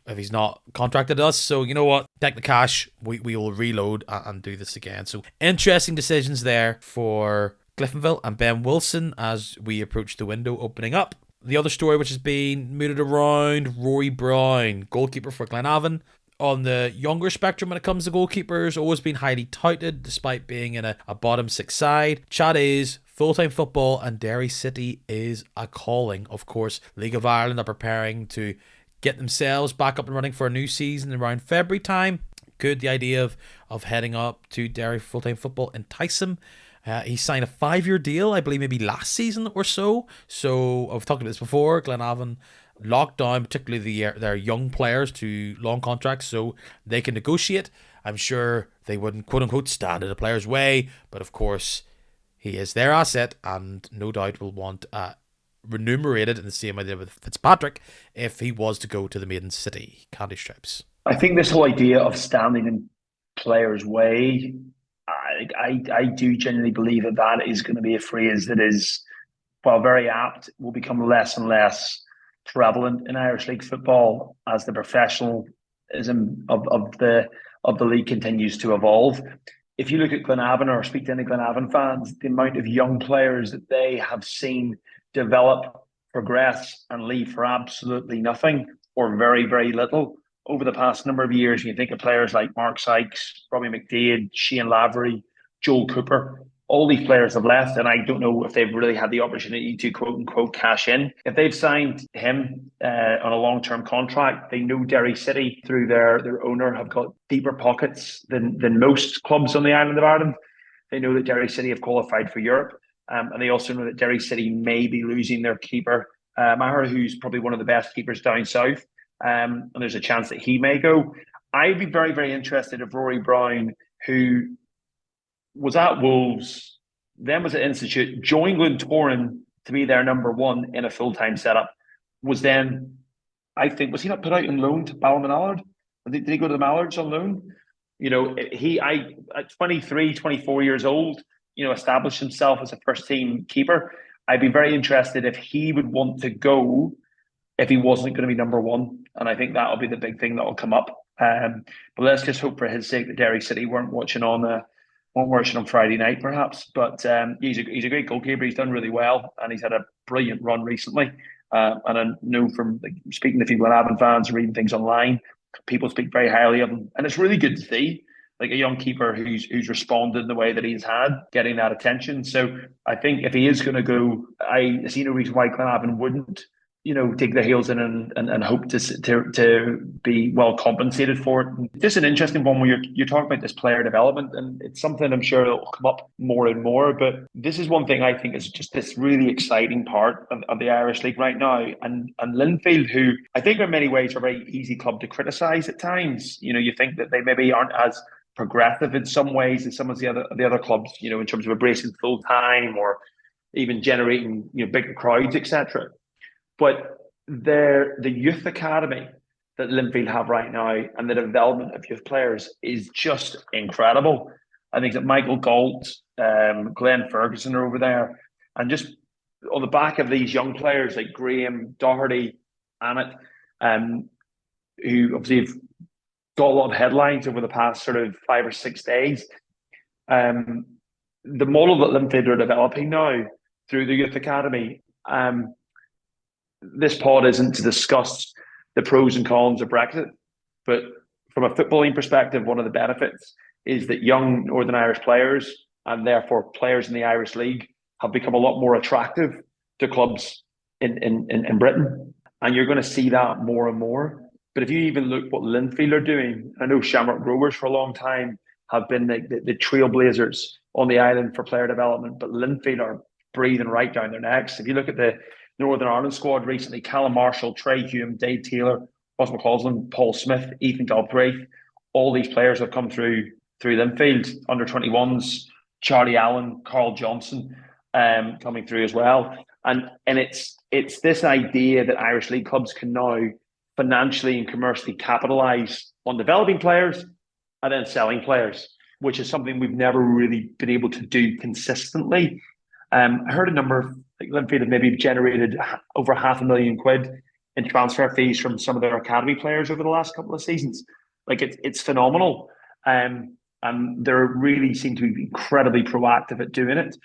if he's not contracted us. So you know what? Take the cash. We will reload and do this again. So interesting decisions there for Cliftonville and Ben Wilson as we approach the window opening up. The other story which has been mooted around, Rory Brown, goalkeeper for Glenavon. On the younger spectrum when it comes to goalkeepers, always been highly touted despite being in a bottom 6 side. Chat is full-time football and Derry City is a calling. Of course, League of Ireland are preparing to get themselves back up and running for a new season around February time. Could the idea of heading up to Derry full-time football entice him? He signed a 5-year deal, I believe maybe last season or so. So I've talked about this before. Glenavon locked down, particularly their young players, to long contracts so they can negotiate. I'm sure they wouldn't quote-unquote stand in the player's way, but of course he is their asset and no doubt will want remunerated in the same way they did with Fitzpatrick if he was to go to the Maiden City Candy Stripes. I think this whole idea of standing in players' way, I do genuinely believe that is going to be a phrase that is, while very apt, will become less and less prevalent in Irish League football as the professionalism of the league continues to evolve. If you look at Glenavon or speak to any Glenavon fans, the amount of young players that they have seen develop, progress, and leave for absolutely nothing or very, very little over the past number of years. You think of players like Mark Sykes, Robbie McDade, Shane Lavery, Joel Cooper. All these players have left, and I don't know if they've really had the opportunity to quote-unquote cash in. If they've signed him on a long-term contract, they know Derry City, through their owner, have got deeper pockets than most clubs on the island of Ireland. They know that Derry City have qualified for Europe. And they also know that Derry City may be losing their keeper, Maher, who's probably one of the best keepers down south. And there's a chance that he may go. I'd be very, very interested if Rory Brown, who was at Wolves, then was at Institute, joined Glentoran to be their number one in a full-time setup, was then, I think, was he not put out on loan to Ballymallard? Did he go to the Mallards on loan? At 23, 24 years old, established himself as a first-team keeper. I'd be very interested if he would want to go if he wasn't going to be number one. And I think that'll be the big thing that'll come up. But let's just hope for his sake that Derry City weren't watching on Friday night, perhaps. But he's a great goalkeeper. He's done really well, and he's had a brilliant run recently. And I know from speaking to people at Avon fans, reading things online, people speak very highly of him, and it's really good to see like a young keeper who's responded in the way that he's had, getting that attention. So I think if he is going to go, I see no reason why Glenavon wouldn't, dig their heels in and hope to be well compensated for it. Just an interesting one where you're talking about this player development, and it's something I'm sure will come up more and more. But this is one thing I think is just this really exciting part of the Irish League right now. And Linfield, who I think in many ways are a very easy club to criticise at times. You think that they maybe aren't as progressive in some ways as some of the other clubs, in terms of embracing full time or even generating bigger crowds, etc. But the youth academy that Linfield have right now and the development of youth players is just incredible. I think that Michael Galt, Glenn Ferguson are over there, and just on the back of these young players like Graham Doherty, Annett, who obviously have got a lot of headlines over the past sort of 5 or 6 days. The model that Linfield are developing now through the youth academy. This pod isn't to discuss the pros and cons of Brexit, but from a footballing perspective, one of the benefits is that young Northern Irish players, and therefore players in the Irish League, have become a lot more attractive to clubs in Britain. And you're going to see that more and more. But if you even look what Linfield are doing, I know Shamrock Rovers for a long time have been the trailblazers on the island for player development, but Linfield are breathing right down their necks. If you look at the Northern Ireland squad recently, Callum Marshall, Trey Hume, Dave Taylor, Ross McCausland, Paul Smith, Ethan Galbraith, all these players have come through Linfield, under 21s, Charlie Allen, Carl Johnson coming through as well. And it's this idea that Irish League clubs can now financially and commercially capitalise on developing players and then selling players, which is something we've never really been able to do consistently. I heard a number of Linfield have maybe generated over £500,000 in transfer fees from some of their academy players over the last couple of seasons. Like it's phenomenal, and they really seem to be incredibly proactive at doing it.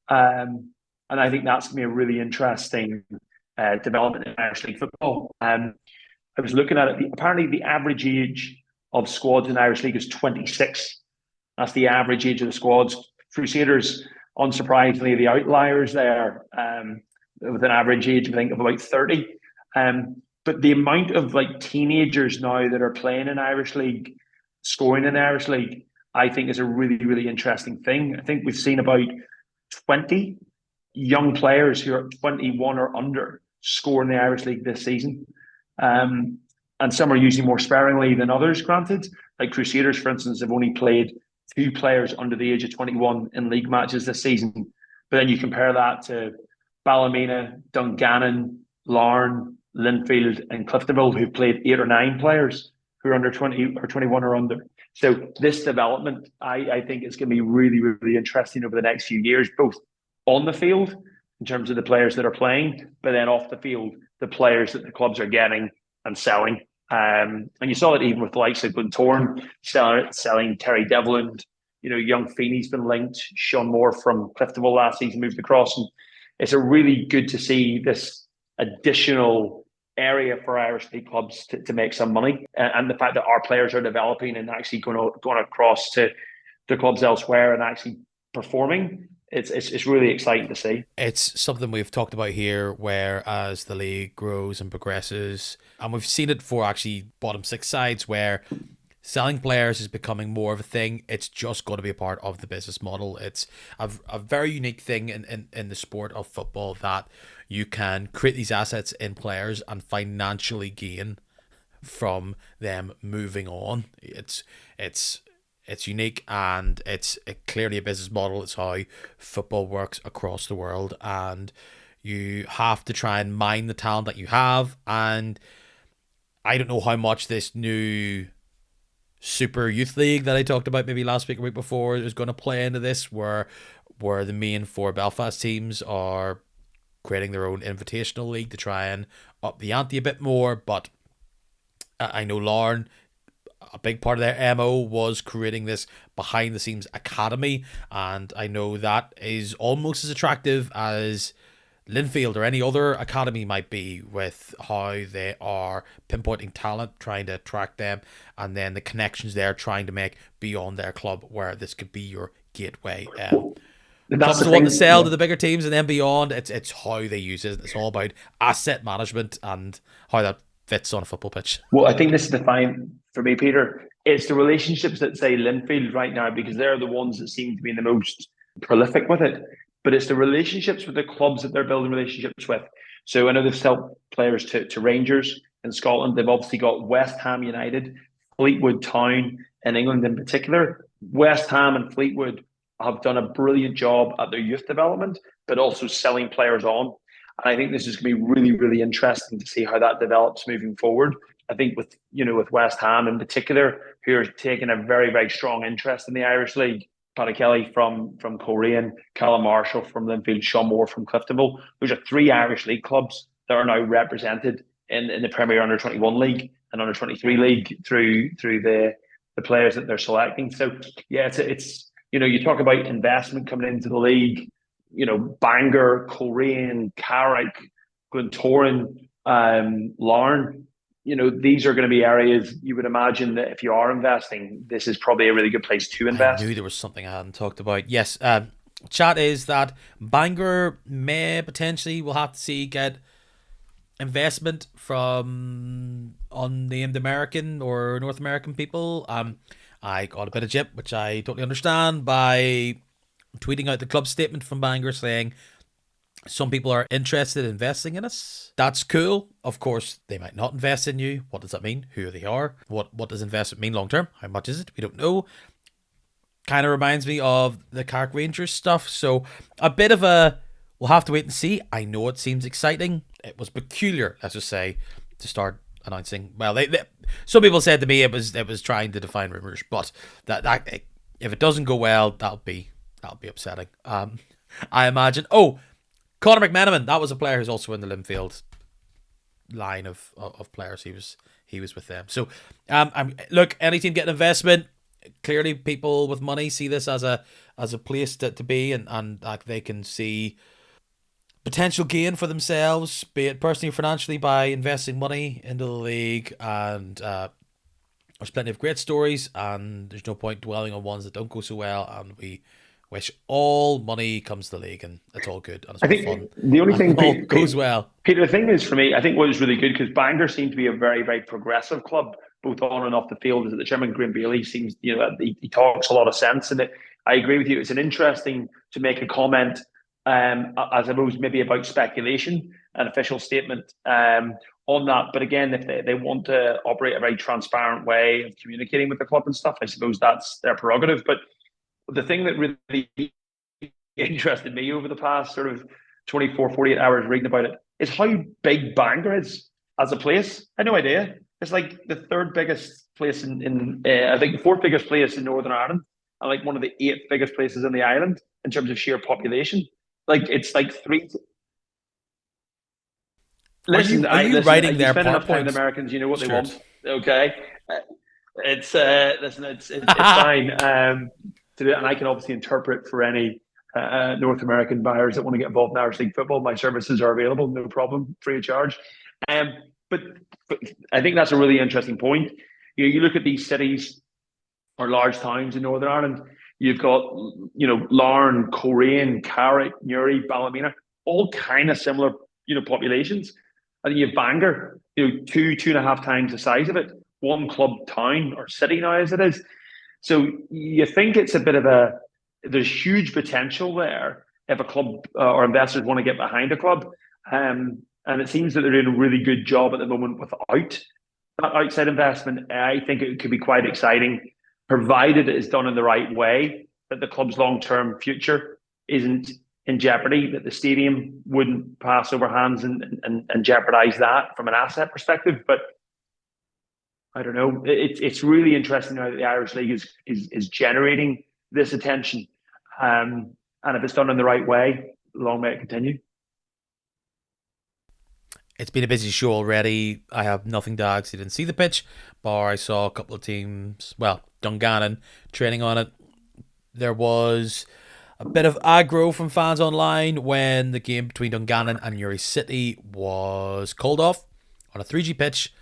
And I think that's going to be a really interesting development in Irish League football. I was looking at it. Apparently, the average age of squads in Irish League is 26. That's the average age of the squads. Crusaders, unsurprisingly, the outliers there, with an average age, I think, of about 30. But the amount of teenagers now that are playing in Irish League, scoring in Irish League, I think is a really, really interesting thing. I think we've seen about 20 young players who are 21 or under score in the Irish League this season. And some are using more sparingly than others, granted. Like Crusaders, for instance, have only played 2 players under the age of 21 in league matches this season. But then you compare that to Ballymena, Dungannon, Larne, Linfield, and Cliftonville, who've played 8 or 9 players who are under 20 or 21 or under. So this development, I think, is going to be really, really interesting over the next few years, both on the field in terms of the players that are playing, but then off the field, the players that the clubs are getting and selling. And you saw it even with the likes of Glentoran selling Terry Devlin. Young Feeney's been linked. Sean Moore from Cliftonville last season moved across. And it's a really good to see this additional area for Irish League clubs to make some money. And the fact that our players are developing and actually going across to the clubs elsewhere and actually performing. It's really exciting to see. It's something we've talked about here, where as the league grows and progresses, and we've seen it for actually bottom 6 sides, where selling players is becoming more of a thing. It's just got to be a part of the business model. It's a very unique thing in the sport of football that you can create these assets in players and financially gain from them moving on. It's unique, and it's clearly a business model. It's how football works across the world, and you have to try and mine the talent that you have. And I don't know how much this new Super Youth League that I talked about maybe last week or week before is going to play into this, where the main four Belfast teams are creating their own invitational league to try and up the ante a bit more. But I know Larne, a big part of their MO was creating this behind the scenes academy, and I know that is almost as attractive as Linfield or any other academy might be, with how they are pinpointing talent, trying to attract them, and then the connections they're trying to make beyond their club, where this could be your gateway. That's Clubs the want thing. to sell Yeah. to the bigger teams, and then beyond, it's how they use it. It's all about asset management and how that fits on a football pitch. Well, I think this is the fine for me, Peter. It's the relationships that say Linfield right now, because they're the ones that seem to be the most prolific with it. But it's the relationships with the clubs that they're building relationships with. So I know they've sold players to Rangers in Scotland. They've obviously got West Ham United, Fleetwood Town in England in particular. West Ham and Fleetwood have done a brilliant job at their youth development, but also selling players on. And I think this is going to be really, really interesting to see how that develops moving forward. I think with West Ham in particular, who are taking a very, very strong interest in the Irish League. Paddy Kelly from Coleraine, Callum Marshall from Linfield, Sean Moore from Cliftonville. Those are three Irish League clubs that are now represented in the Premier Under 21 League and Under 23 League through the players that they're selecting. So yeah, it's you talk about investment coming into the league. Bangor, Coleraine, Carrick, Glentoran, Larne. These are going to be areas you would imagine that if you are investing, this is probably a really good place to invest. I knew there was something I hadn't talked about. Yes, chat is that Bangor may potentially, we'll have to see, get investment from unnamed American or North American people. I got a bit of jip, which I totally understand, by tweeting out the club statement from Bangor saying some people are interested in investing in us. That's cool. Of course, they might not invest in you. What does that mean? Who they are? What does investment mean long term? How much is it? We don't know. Kind of reminds me of the Carrick Rangers stuff. So a bit of a, we'll have to wait and see. I know it seems exciting. It was peculiar, let's just say, to start announcing. Well, some people said to me it was trying to define rumors, but that if it doesn't go well, that'll be upsetting. I imagine. Oh, Conor McMenamin, that was a player who's also in the Linfield line of players. He was with them. So, look, any team getting investment, clearly people with money see this as a place to be, and like they can see potential gain for themselves, be it personally or financially, by investing money into the league. And there's plenty of great stories, and there's no point dwelling on ones that don't go so well. And we wish all money comes to the league, and it's all good and it's all fun. The only thing all goes well. Peter, the thing is for me, I think what is really good, because Bangor seemed to be a very, very progressive club, both on and off the field, is that the chairman, Graham Bailey, seems, he talks a lot of sense. And I agree with you. It's an interesting to make a comment, I suppose, maybe about speculation, an official statement on that. But again, if they want to operate a very transparent way of communicating with the club and stuff, I suppose that's their prerogative. But the thing that really interested me over the past sort of 24, 48 hours reading about it is how big Bangor is as a place. I had no idea. It's like the third biggest place I think the fourth biggest place in Northern Ireland, and like one of the 8 biggest places in the island in terms of sheer population. Like it's like 3. Listen, are you writing their spend enough time with PowerPoints? Americans, you know what they Stuart. want. Okay, it's fine to do it, and I can obviously interpret for any North American buyers that want to get involved in Irish League football. My services are available, no problem, free of charge. But I think that's a really interesting point. You look at these cities or large towns in Northern Ireland. You've got Larne, Coleraine, Carrick, Newry, Ballymena, all kind of similar populations. And then you have Bangor, 2.5 times the size of it. one club town or city now as it is. So you think it's a bit of there's huge potential there if a club or investors want to get behind a club. And it seems that they're doing a really good job at the moment without that outside investment. I think it could be quite exciting, provided it is done in the right way, that the club's long-term future isn't in jeopardy, that the stadium wouldn't pass over hands and jeopardise that from an asset perspective. But I don't know. It's really interesting now that the Irish League is generating this attention. And if it's done in the right way, long may it continue. It's been a busy show already. I have nothing to add because I didn't see the pitch, but I saw a couple of teams, well, Dungannon, training on it. There was a bit of aggro from fans online when the game between Dungannon and Newry City was called off on a 3G pitch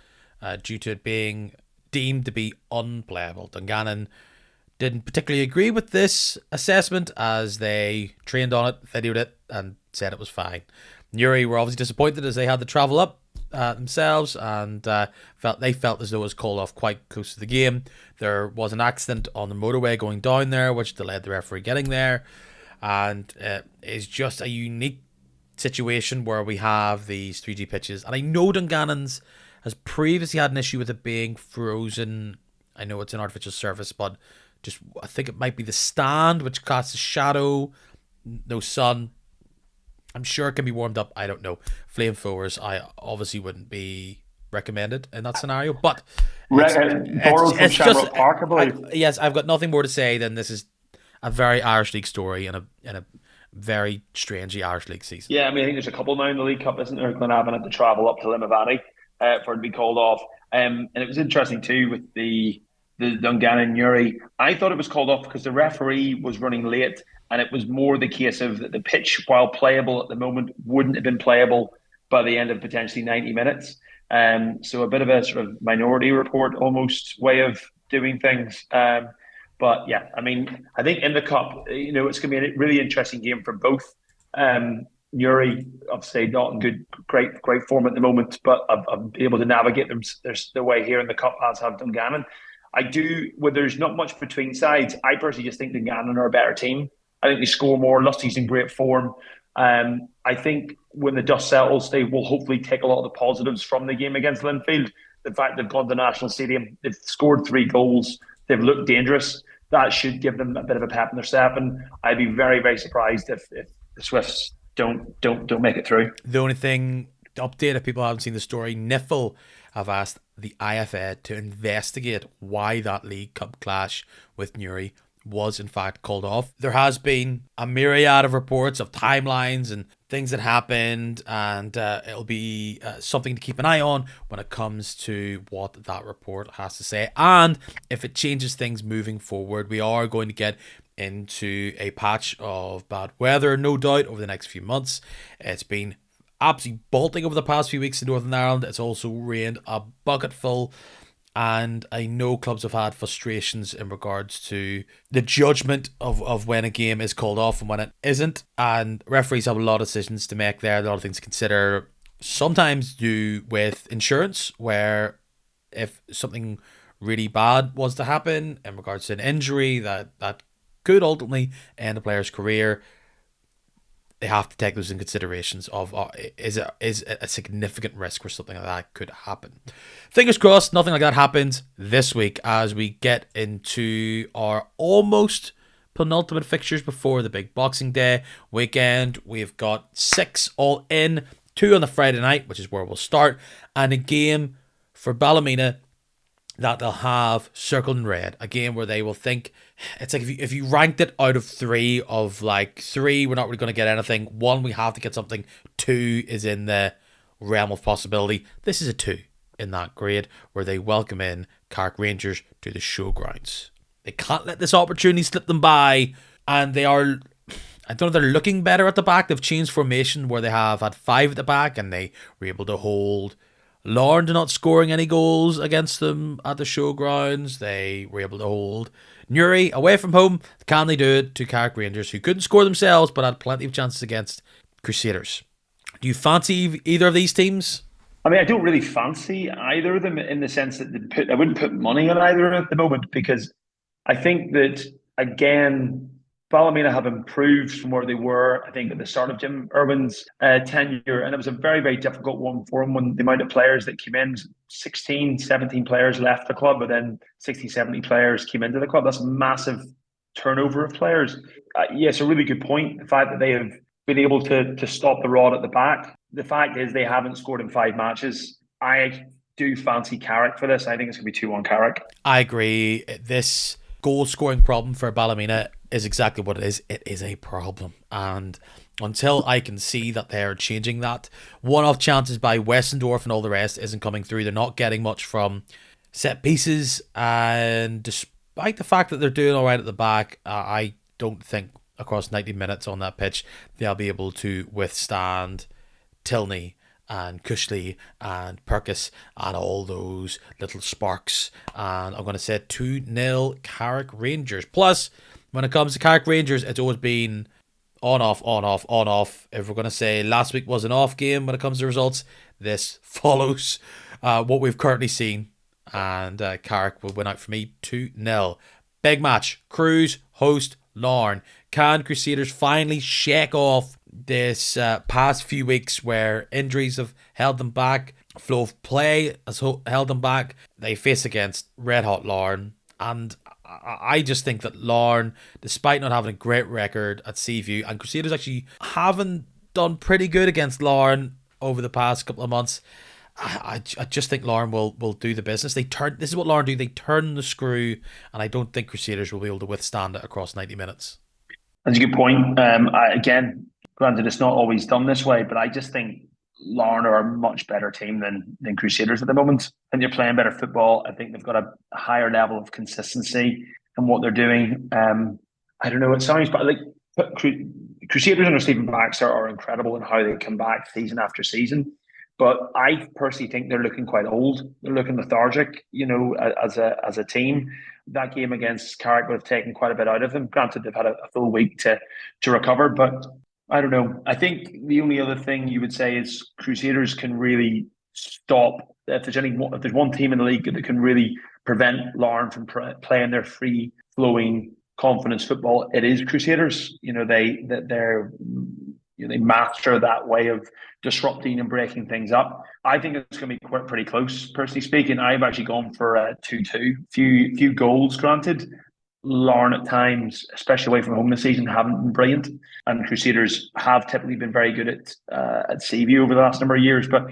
due to it being deemed to be unplayable. Dungannon didn't particularly agree with this assessment as they trained on it, videoed it, and said it was fine. Newry were obviously disappointed as they had to travel up themselves and felt as though it was called off quite close to the game. There was an accident on the motorway going down there, which delayed the referee getting there, and it's just a unique situation where we have these 3G pitches. And I know Dungannon's has previously had an issue with it being frozen. I know it's an artificial surface, but just I think it might be the stand which casts a shadow, no sun. I'm sure it can be warmed up. I don't know. Flame throwers, I obviously wouldn't be recommended in that scenario. But it's just Park, I believe. Yes, I've got nothing more to say than this is a very Irish League story and a very strangely Irish League season. Yeah, I mean, I think there's a couple now in the League Cup, isn't there? Glenavon had to travel up to Limavady for it to be called off. And it was interesting too with the Dungannon Newry. I thought it was called off because the referee was running late. And it was more the case of that the pitch, while playable at the moment, wouldn't have been playable by the end of potentially 90 minutes. So a bit of a sort of minority report almost way of doing things. But yeah, I mean, I think in the Cup, it's going to be a really interesting game for both. Newry, obviously not in great form at the moment, but I've been able to navigate their way here in the Cup, as have Dungannon. There's not much between sides. I personally just think Dungannon are a better team. I think they score more. Lusty's in great form. I think when the dust settles, they will hopefully take a lot of the positives from the game against Linfield. The fact they've gone to the National Stadium, they've scored 3 goals, they've looked dangerous. That should give them a bit of a pep in their step. And I'd be very, very surprised if the Swifts don't make it through. The only thing to update, if people haven't seen the story, Niffle have asked the IFA to investigate why that League Cup clash with Newry was in fact called off. There has been a myriad of reports of timelines and things that happened, and it'll be something to keep an eye on when it comes to what that report has to say. And if it changes things moving forward, we are going to get into a patch of bad weather, no doubt, over the next few months. It's been absolutely bolting over the past few weeks in Northern Ireland. It's also rained a bucketful. And I know clubs have had frustrations in regards to the judgment of when a game is called off and when it isn't. And referees have a lot of decisions to make there, a lot of things to consider. Sometimes do with insurance, where if something really bad was to happen in regards to an injury that could ultimately end a player's career, they have to take those in considerations of is a significant risk where something like that could happen. Fingers crossed nothing like that happens this week as we get into our almost penultimate fixtures before the big Boxing Day weekend. We've got 6 all in, 2 on the Friday night, which is where we'll start, and a game for Ballymena that they'll have circled in red. A game where they will think, it's like if you ranked it out of 3 of like 3, we're not really going to get anything. 1, we have to get something. 2 is in the realm of possibility. This is a 2 in that grade where they welcome in Carrick Rangers to the showgrounds. They can't let this opportunity slip them by, and they are, I don't know if they're looking better at the back. They've changed formation where they have had 5 at the back and they were able to hold Larne not scoring any goals against them at the showgrounds. They were able to hold Newry away from home. Can they do it to Carrick Rangers, who couldn't score themselves but had plenty of chances against Crusaders? Do you fancy either of these teams? I mean, I don't really fancy either of them in the sense that I wouldn't put money on either at the moment because I think that again, Ballymena have improved from where they were, I think, at the start of Jim Irwin's tenure. And it was a very, very difficult one for him when the amount of players that came in, 16, 17 players left the club, but then 60, 70 players came into the club. That's a massive turnover of players. Yes, a really good point. The fact that they have been able to stop the rod at the back. The fact is they haven't scored in 5 matches. I do fancy Carrick for this. I think it's going to be 2-1 Carrick. I agree. This goal scoring problem for Ballymena is exactly what it is. It is a problem. And until I can see that they're changing that, one-off chances by Westendorf and all the rest isn't coming through. They're not getting much from set pieces. And despite the fact that they're doing all right at the back, I don't think across 90 minutes on that pitch they'll be able to withstand Tilney and Cushley and Perkis and all those little sparks. And I'm going to say 2-0 Carrick Rangers. Plus, when it comes to Carrick Rangers, it's always been on, off, on, off, on, off. If we're going to say last week was an off game when it comes to results, this follows what we've currently seen. And Carrick will win out for me 2-0. Big match. Crews host Larne. Can Crusaders finally shake off this past few weeks where injuries have held them back, flow of play has held them back? They face against red hot Larne, and I just think that Larne, despite not having a great record at Seaview, and Crusaders actually haven't done pretty good against Larne over the past couple of months, I just think Larne will do the business. This is what Larne do. They turn the screw, and I don't think Crusaders will be able to withstand it across 90 minutes. That's a good point. Again, granted, it's not always done this way, but I just think Larne are a much better team than Crusaders at the moment. And they're playing better football. I think they've got a higher level of consistency in what they're doing. I don't know, it sounds, but like Crusaders under Stephen Baxter are incredible in how they come back season after season. But I personally think they're looking quite old. They're looking lethargic, as a team. That game against Carrick would have taken quite a bit out of them. Granted, they've had a full week to recover, but I don't know. I think the only other thing you would say is Crusaders can really stop. If there's one team in the league that can really prevent Larne from playing their free flowing confidence football, it is Crusaders. They master that way of disrupting and breaking things up. I think it's going to be pretty close. Personally speaking, I've actually gone for a 2-2. Few goals granted. Larne at times, especially away from home this season, haven't been brilliant, and Crusaders have typically been very good at Seaview over the last number of years. But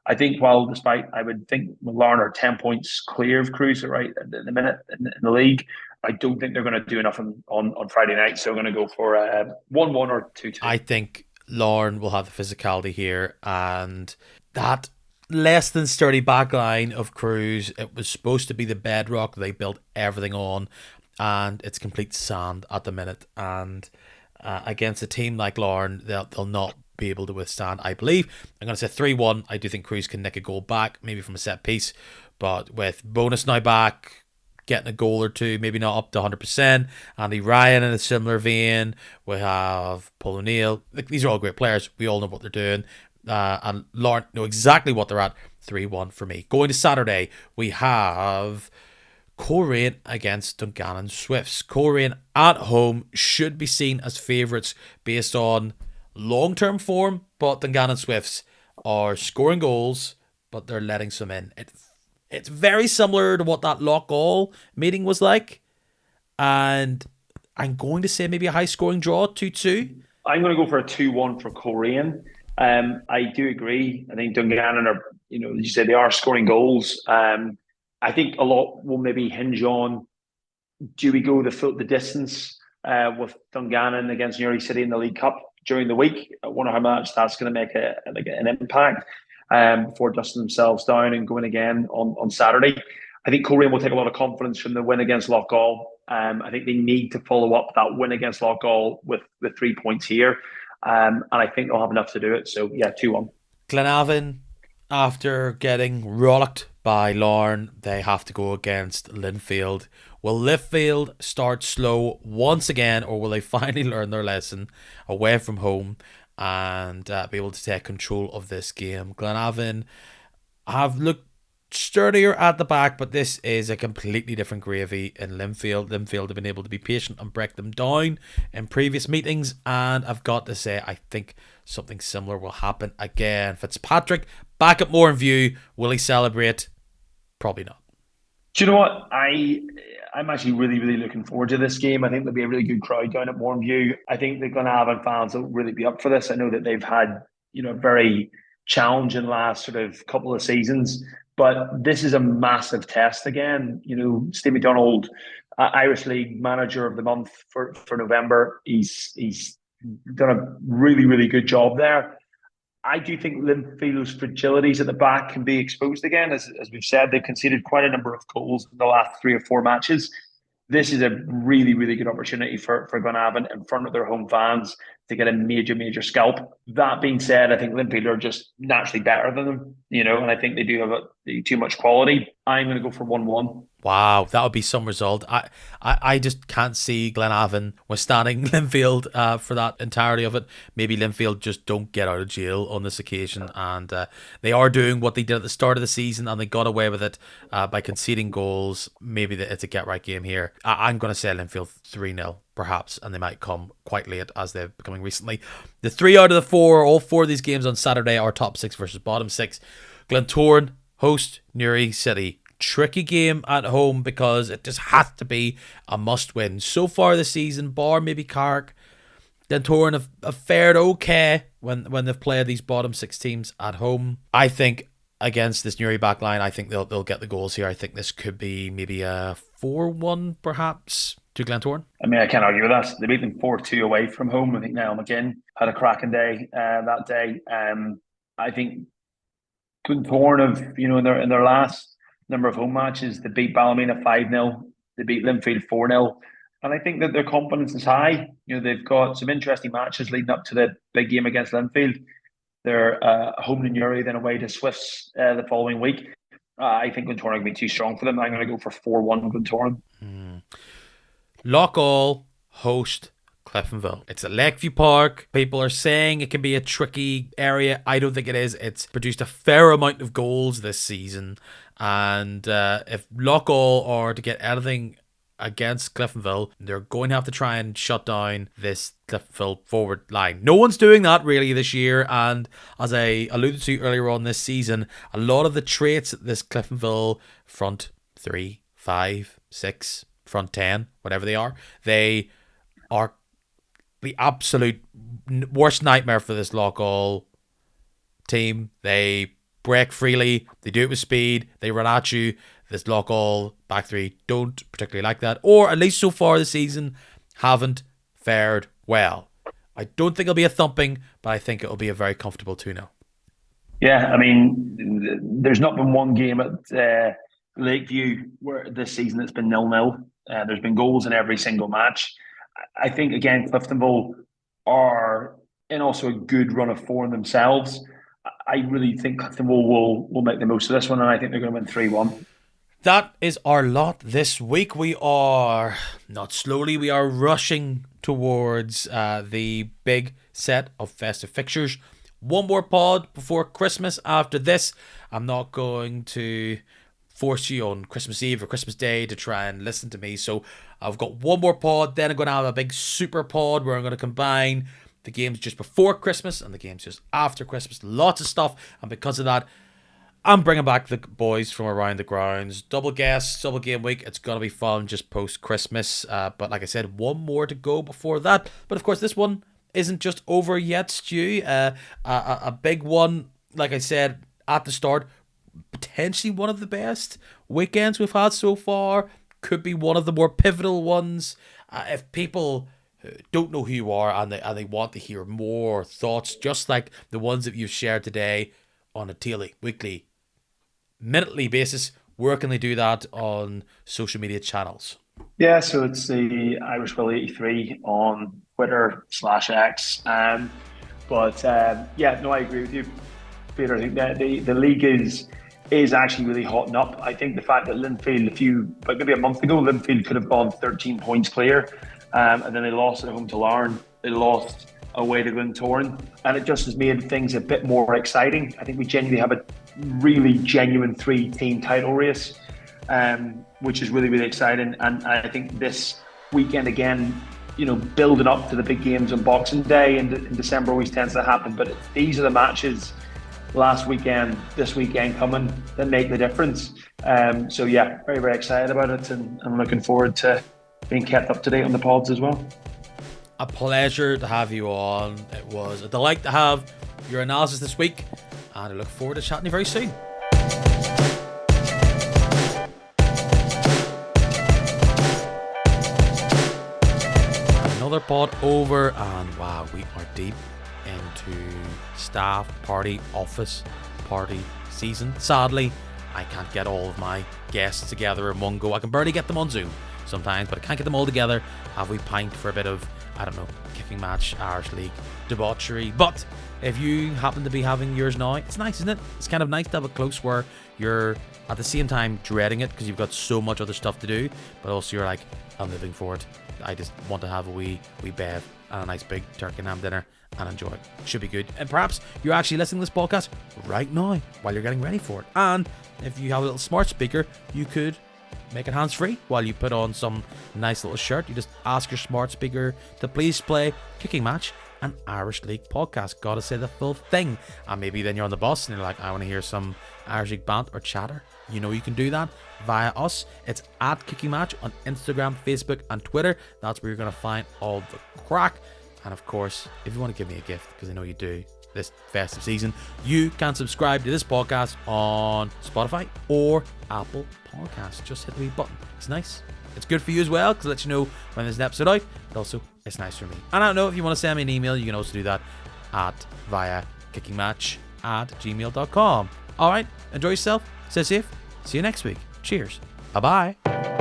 I think I would think Larne are 10 points clear of Cruise right at the minute in the league, I don't think they're going to do enough on Friday night. So I'm going to go for 1-1 or 2-2. I think Larne will have the physicality here, and that less than sturdy backline of Crews, it was supposed to be the bedrock they built everything on, and it's complete sand at the minute. And against a team like Larne, they'll not be able to withstand, I believe. I'm going to say 3-1. I do think Crews can nick a goal back, maybe from a set piece, but with Bonus now back, getting a goal or two, maybe not up to 100%. Andy Ryan in a similar vein. We have Paul O'Neill. These are all great players. We all know what they're doing. And Larne know exactly what they're at. 3-1 for me. Going to Saturday, we have Coleraine against Dungannon Swifts. Coleraine at home should be seen as favourites based on long-term form, but Dungannon Swifts are scoring goals, but they're letting some in. It's very similar to what that Loughgall meeting was like, and I'm going to say maybe a high-scoring draw, 2-2. I'm going to go for a 2-1 for Coleraine. I do agree. I think Dungannon are, you said they are scoring goals. I think a lot will maybe hinge on, do we go the distance with Dungannon against Newry City in the League Cup during the week? I wonder how much that's going to make an impact before dusting themselves down and going again on Saturday. I think Coleraine will take a lot of confidence from the win against Loughgall. I think they need to follow up that win against Loughgall with the 3 points here. And I think they'll have enough to do it. So, yeah, 2-1. Glenavon, after getting rollicked by Larne, they have to go against Linfield. Will Linfield start slow once again, or will they finally learn their lesson away from home and be able to take control of this game? Glenavon, have looked sturdier at the back, but this is a completely different gravy in Linfield. Linfield have been able to be patient and break them down in previous meetings, and I've got to say, I think something similar will happen again. Fitzpatrick back at more in view. Will he celebrate? Probably not. Do you know what? I'm actually really, really looking forward to this game. I think there'll be a really good crowd down at Mourneview. I think the Glenavon fans will really be up for this. I know that they've had, a very challenging last sort of couple of seasons, but this is a massive test again. Steve McDonald, Irish League Manager of the Month for November. He's done a really, really good job there. I do think Linfield's fragilities at the back can be exposed again. As we've said, they've conceded quite a number of goals in the last 3 or 4 matches. This is a really, really good opportunity for Glenavon in front of their home fans to get a major, major scalp. That being said, I think Linfield are just naturally better than them, and I think they do have too much quality. I'm going to go for 1-1. Wow, that would be some result. I just can't see Glenavon withstanding Linfield for that entirety of it. Maybe Linfield just don't get out of jail on this occasion, and they are doing what they did at the start of the season, and they got away with it by conceding goals. Maybe it's a get-right game here. I'm going to say Linfield 3-0, perhaps, and they might come quite late as they're becoming recently. The 3 out of the 4, all 4 of these games on Saturday are top 6 versus bottom 6. Glentoran host Newry City. Tricky game at home because it just has to be a must win. So far this season, bar maybe Carrick, Glentoran have fared okay when they've played these bottom 6 teams at home. I think against this Newry backline, I think they'll get the goals here. I think this could be maybe a 4-1 perhaps to Glentoran. I mean, I can't argue with that. They beat them 4-2 away from home. I think Niall McGinn had a cracking day that day. I think Glentoran have, in their last number of home matches, they beat Ballymena 5-0, they beat Linfield 4-0, and I think that their confidence is high. They've got some interesting matches leading up to the big game against Linfield. They're home to Newry, then away to Swifts the following week. I think Glentoran will be too strong for them. I'm going to go for 4-1 Glentoran. Loughgall host Cliftonville. It's at Lakeview Park. People are saying it can be a tricky area. I don't think it is. It's produced a fair amount of goals this season. And if Loughgall are to get anything against Cliftonville, they're going to have to try and shut down this Cliftonville forward line. No one's doing that really this year. And as I alluded to earlier on this season, a lot of the traits that this Cliftonville front 3, 5, 6, front 10, whatever they are the absolute worst nightmare for this Loughgall team. They break freely, they do it with speed, they run at you. This Loughgall back 3 don't particularly like that, or at least so far this season haven't fared well. I don't think it'll be a thumping, but I think it'll be a very comfortable 2-0. Yeah, I mean, there's not been one game at Lakeview where this season it's been 0-0. There's been goals in every single match. I think, again, Cliftonville are in also a good run of form themselves. I really think Cliftonville will make the most of this one, and I think they're going to win 3-1. That is our lot this week. We are, not slowly, we are rushing towards the big set of festive fixtures. One more pod before Christmas. After this, I'm not going to force you on Christmas Eve or Christmas Day to try and listen to me. So I've got one more pod, then I'm going to have a big super pod where I'm going to combine the games just before Christmas and the games just after Christmas. Lots of stuff. And because of that, I'm bringing back the boys from around the grounds. Double guests, double game week. It's going to be fun just post-Christmas. But like I said, one more to go before that. But of course, this one isn't just over yet, Stu. A big one, like I said at the start, potentially one of the best weekends we've had so far. Could be one of the more pivotal ones. If people don't know who you are and they want to hear more thoughts, just like the ones that you've shared today on a daily, weekly, minutely basis, where can they do that on social media channels? Yeah, so it's the Irish Will 83 on Twitter /X. Yeah, no, I agree with you, Peter. I think that the league is actually really hotting up. I think the fact that Linfield, maybe a month ago, Linfield could have gone 13 points clear, and then they lost at home to Larne. They lost away to Glentoran, and it just has made things a bit more exciting. I think we genuinely have a really genuine 3-team title race, which is really, really exciting. And I think this weekend again, building up to the big games on Boxing Day in December always tends to happen, but these are the matches last weekend, this weekend coming, that make the difference. So yeah, very, very excited about it, and I'm looking forward to being kept up to date on the pods as well. A pleasure to have you on. It was a delight to have your analysis this week, and I look forward to chatting to you very soon. Another pod over, and wow, we are deep into staff party, office party season. Sadly, I can't get all of my guests together in one go. I can barely get them on Zoom sometimes, but I can't get them all together. Have we pint for a bit of, I don't know, kicking match, Irish League debauchery? But if you happen to be having yours now, it's nice, isn't it? It's kind of nice to have it close where you're at the same time dreading it because you've got so much other stuff to do, but also you're like, I'm living for it. I just want to have a wee bev and a nice big turkey and ham dinner and enjoy it. Should be good. And perhaps you're actually listening to this podcast right now while you're getting ready for it. And if you have a little smart speaker, you could make it hands-free while you put on some nice little shirt. You just ask your smart speaker to please play Kicking Match, an Irish League podcast. Gotta say the full thing. And maybe then you're on the bus and you're like, I want to hear some Irish League bant or chatter. You know you can do that via us. It's at Kicking Match on Instagram, Facebook, and Twitter. That's where you're going to find all the crack. And of course, if you want to give me a gift, because I know you do this festive season, you can subscribe to this podcast on Spotify or Apple Podcasts. Just hit the wee button. It's nice. It's good for you as well, because it lets you know when there's an episode out. But also, it's nice for me. And I don't know, if you want to send me an email, you can also do that via kickingmatch@gmail.com. All right, enjoy yourself. Stay safe. See you next week. Cheers. Bye-bye.